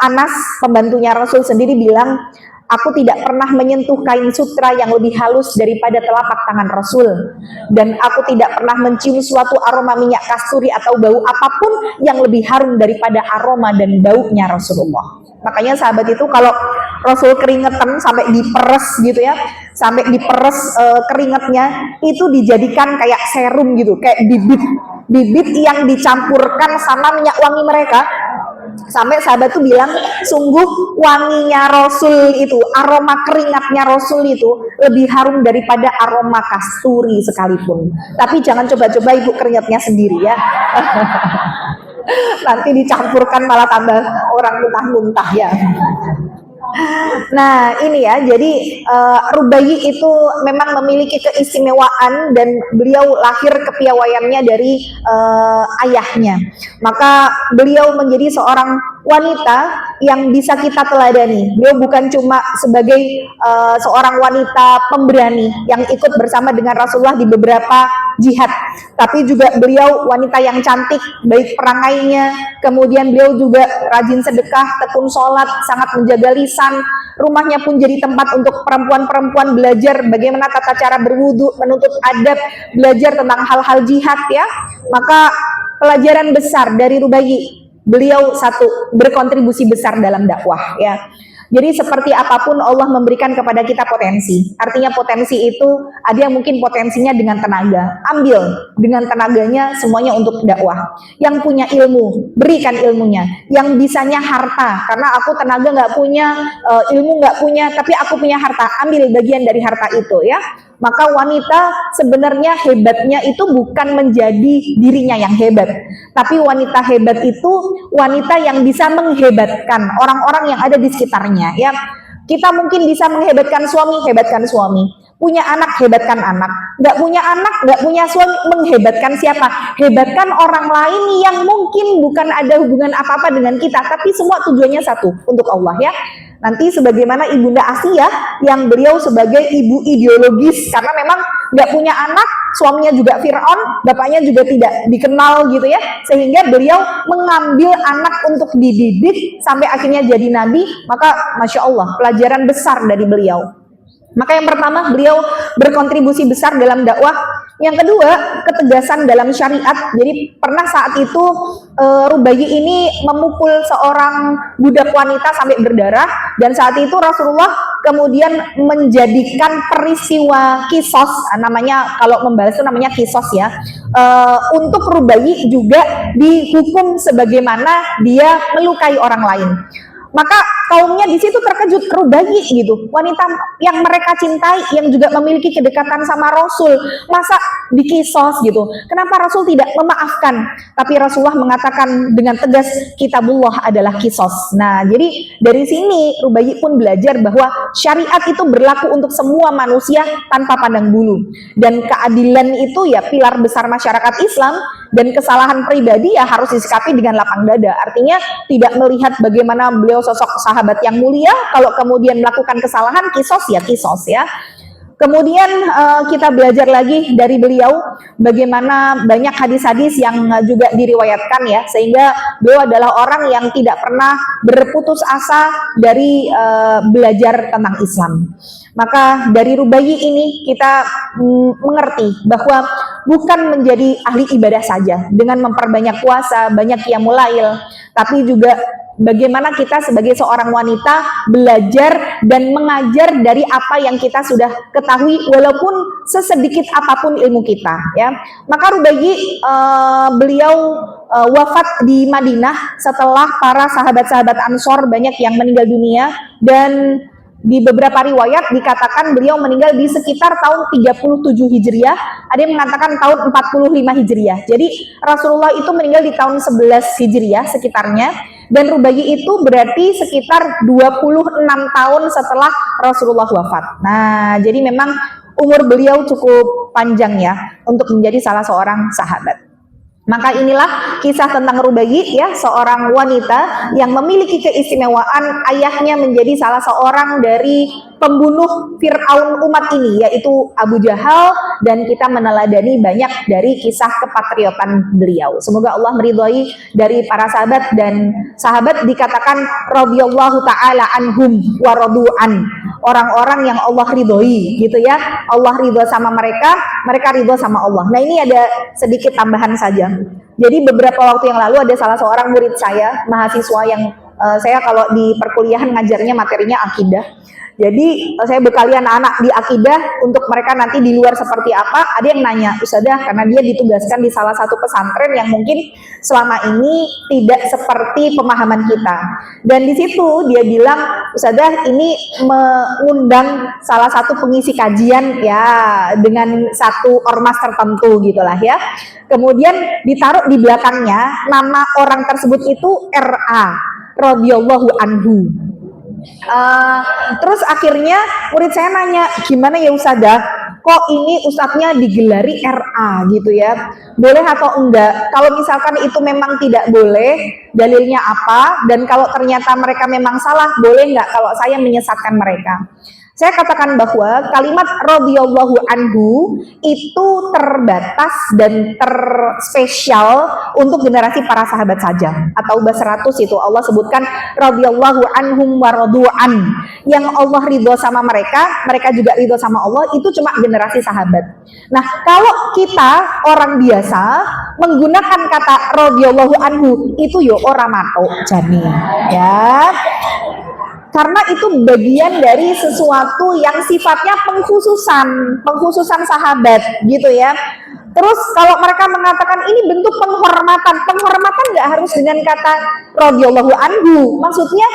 Anas, pembantunya Rasul sendiri bilang, aku tidak pernah menyentuh kain sutra yang lebih halus daripada telapak tangan Rasul, dan aku tidak pernah mencium suatu aroma minyak kasturi atau bau apapun yang lebih harum daripada aroma dan baunya Rasulullah. Makanya sahabat itu kalau Rasul keringetan sampai diperes gitu ya, sampai diperes keringetnya itu dijadikan kayak serum gitu, kayak bibit yang dicampurkan sama minyak wangi mereka. Sampai sahabat tuh bilang, sungguh wanginya Rasul itu, aroma keringatnya Rasul itu lebih harum daripada aroma kasturi sekalipun. Tapi jangan coba-coba ibu keringatnya sendiri ya. Nanti dicampurkan malah tambah orang muntah-muntah ya. Nah, ini ya, jadi Rubai itu memang memiliki keistimewaan dan beliau lahir kepiawaiannya dari ayahnya. Maka beliau menjadi seorang wanita yang bisa kita teladani. Beliau bukan cuma sebagai seorang wanita pemberani yang ikut bersama dengan Rasulullah di beberapa jihad, tapi juga beliau wanita yang cantik, baik perangainya, kemudian beliau juga rajin sedekah, tekun sholat, sangat menjaga lisan. Rumahnya pun jadi tempat untuk perempuan-perempuan belajar bagaimana tata cara berwudu, menuntut adab, belajar tentang hal-hal jihad ya. Maka pelajaran besar dari Rubai, beliau satu, berkontribusi besar dalam dakwah ya. Jadi seperti apapun Allah memberikan kepada kita potensi. Artinya potensi itu ada yang mungkin potensinya dengan tenaga. Ambil dengan tenaganya semuanya untuk dakwah. Yang punya ilmu, berikan ilmunya. Yang bisanya harta, karena aku tenaga nggak punya, ilmu nggak punya, tapi aku punya harta. Ambil bagian dari harta itu ya. Maka wanita sebenarnya hebatnya itu bukan menjadi dirinya yang hebat, tapi wanita hebat itu wanita yang bisa menghebatkan orang-orang yang ada di sekitarnya ya. Kita mungkin bisa menghebatkan suami, hebatkan suami. Punya anak, hebatkan anak. Nggak punya anak, nggak punya suami, menghebatkan siapa? Hebatkan orang lain yang mungkin bukan ada hubungan apa-apa dengan kita, tapi semua tujuannya satu, untuk Allah ya. nanti sebagaimana Ibunda Asiyah yang beliau sebagai ibu ideologis karena memang nggak punya anak, suaminya juga Fir'aun, bapaknya juga tidak dikenal gitu ya, sehingga beliau mengambil anak untuk dididik sampai akhirnya jadi nabi. Maka Masya Allah, pelajaran besar dari beliau. Maka yang pertama, beliau berkontribusi besar dalam dakwah. Yang kedua, ketegasan dalam syariat. Jadi pernah saat itu Rubayi ini memukul seorang budak wanita sampai berdarah, dan saat itu Rasulullah kemudian menjadikan peristiwa kisos, namanya kalau membalas itu namanya kisos ya, untuk Rubayi juga dihukum sebagaimana dia melukai orang lain. Maka kaumnya di situ terkejut, Rubayi gitu, wanita yang mereka cintai, yang juga memiliki kedekatan sama Rasul, masa dikisos gitu. Kenapa Rasul tidak memaafkan? Tapi Rasulullah mengatakan dengan tegas, kitabullah adalah kisos. Nah, jadi dari sini Rubayi pun belajar bahwa syariat itu berlaku untuk semua manusia tanpa pandang bulu. Dan keadilan itu ya pilar besar masyarakat Islam, dan kesalahan pribadi ya harus disikapi dengan lapang dada. Artinya tidak melihat bagaimana beliau sosok sahabat yang mulia, kalau kemudian melakukan kesalahan, kisos ya. Kemudian kita belajar lagi dari beliau bagaimana banyak hadis-hadis yang juga diriwayatkan ya, sehingga beliau adalah orang yang tidak pernah berputus asa dari belajar tentang Islam. Maka dari Rubayi ini kita mengerti bahwa bukan menjadi ahli ibadah saja dengan memperbanyak puasa, banyak qiyamul lail, tapi juga bagaimana kita sebagai seorang wanita belajar dan mengajar dari apa yang kita sudah ketahui, walaupun sesedikit apapun ilmu kita ya. Maka Rubayi beliau wafat di Madinah setelah para sahabat-sahabat Ansor banyak yang meninggal dunia, dan di beberapa riwayat dikatakan beliau meninggal di sekitar tahun 37 Hijriah, ada yang mengatakan tahun 45 Hijriah. Jadi Rasulullah itu meninggal di tahun 11 Hijriah sekitarnya, dan Rubayi itu berarti sekitar 26 tahun setelah Rasulullah wafat. Nah, jadi memang umur beliau cukup panjang ya untuk menjadi salah seorang sahabat. Maka inilah kisah tentang Rubayi ya, seorang wanita yang memiliki keistimewaan ayahnya menjadi salah seorang dari pembunuh Fir'aun umat ini, yaitu Abu Jahal, dan kita meneladani banyak dari kisah kepatriotan beliau. Semoga Allah meridhai dari para sahabat, dan sahabat dikatakan radhiyallahu taala anhum wa radu'an, orang-orang yang Allah ridhoi gitu ya. Allah ridho sama mereka, mereka ridho sama Allah. Nah, ini ada sedikit tambahan saja. Jadi beberapa waktu yang lalu ada salah seorang murid saya, mahasiswa yang saya kalau di perkuliahan ngajarnya materinya akidah. Jadi saya bekali anak-anak di akidah untuk mereka nanti di luar seperti apa. Ada yang nanya, Ustadzah, karena dia ditugaskan di salah satu pesantren yang mungkin selama ini tidak seperti pemahaman kita. Dan di situ dia bilang, Ustadzah, ini mengundang salah satu pengisi kajian ya dengan satu ormas tertentu gitulah ya. Kemudian ditaruh di belakangnya nama orang tersebut itu RA, radhiyallahu anhu. Terus akhirnya murid saya nanya, gimana ya Ustadzah, kok ini ustadznya digelari RA gitu ya, boleh atau enggak? Kalau misalkan itu memang tidak boleh, dalilnya apa? Dan kalau ternyata mereka memang salah, boleh enggak kalau saya menyesatkan mereka? Saya katakan bahwa kalimat radhiyallahu anhu itu terbatas dan terspesial untuk generasi para sahabat saja. At-Taubah 100 itu Allah sebutkan radhiyallahu anhum wa radu'an. Yang Allah ridho sama mereka, mereka juga ridho sama Allah, itu cuma generasi sahabat. Nah, kalau kita orang biasa menggunakan kata radhiyallahu anhu, itu yo ora matok jane ya. Karena itu bagian dari sesuatu yang sifatnya pengkhususan sahabat gitu ya. Terus kalau mereka mengatakan ini bentuk penghormatan nggak harus dengan kata radhiyallahu anhu. Maksudnya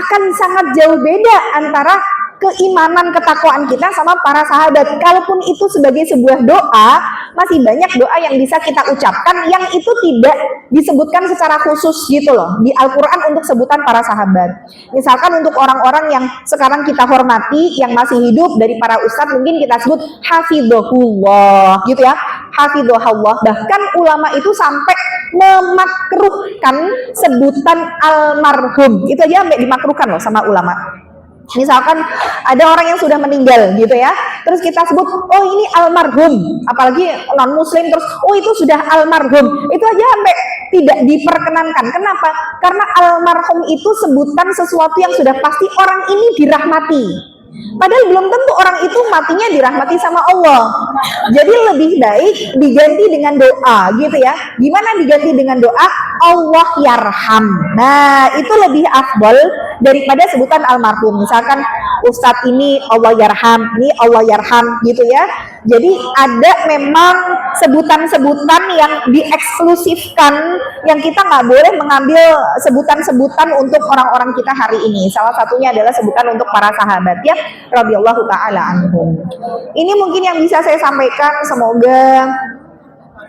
akan sangat jauh beda antara keimanan, ketakwaan kita sama para sahabat. Kalaupun itu sebagai sebuah doa, masih banyak doa yang bisa kita ucapkan yang itu tidak disebutkan secara khusus gitu loh di Al-Quran untuk sebutan para sahabat. Misalkan untuk orang-orang yang sekarang kita hormati, yang masih hidup dari para ustadz, mungkin kita sebut hafidhahullah gitu ya, hafidhahullah. Bahkan ulama itu sampai memakruhkan sebutan almarhum, itu aja sampai dimakruhkan loh sama ulama. Misalkan ada orang yang sudah meninggal gitu ya, terus kita sebut, oh ini almarhum, apalagi non muslim, terus oh itu sudah almarhum, itu aja sampai tidak diperkenankan. Kenapa? Karena almarhum itu sebutan sesuatu yang sudah pasti orang ini dirahmati, padahal belum tentu orang itu matinya dirahmati sama Allah. Jadi lebih baik diganti dengan doa gitu ya. Gimana diganti dengan doa? Allah yarham. Nah itu lebih afdol daripada sebutan almarhum. Misalkan Ustadz ini Allah yarham, ini Allah yarham gitu ya. Jadi ada memang sebutan-sebutan yang dieksklusifkan, yang kita nggak boleh mengambil sebutan-sebutan untuk orang-orang kita hari ini. Salah satunya adalah sebutan untuk para sahabat ya, radhiyallahu taala anhum. Ini mungkin yang bisa saya sampaikan.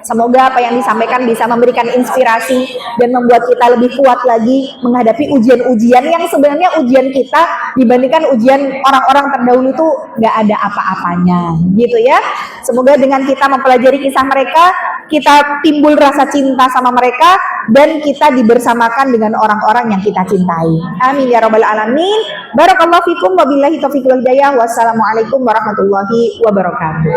Semoga apa yang disampaikan bisa memberikan inspirasi dan membuat kita lebih kuat lagi menghadapi ujian-ujian yang sebenarnya ujian kita dibandingkan ujian orang-orang terdahulu itu nggak ada apa-apanya gitu ya. Semoga dengan kita mempelajari kisah mereka, kita timbul rasa cinta sama mereka dan kita dibersamakan dengan orang-orang yang kita cintai. Amin ya rabbal alamin. Barakallahu fikum wabillahi taufiq wal hidayah. Wassalamualaikum warahmatullahi wabarakatuh.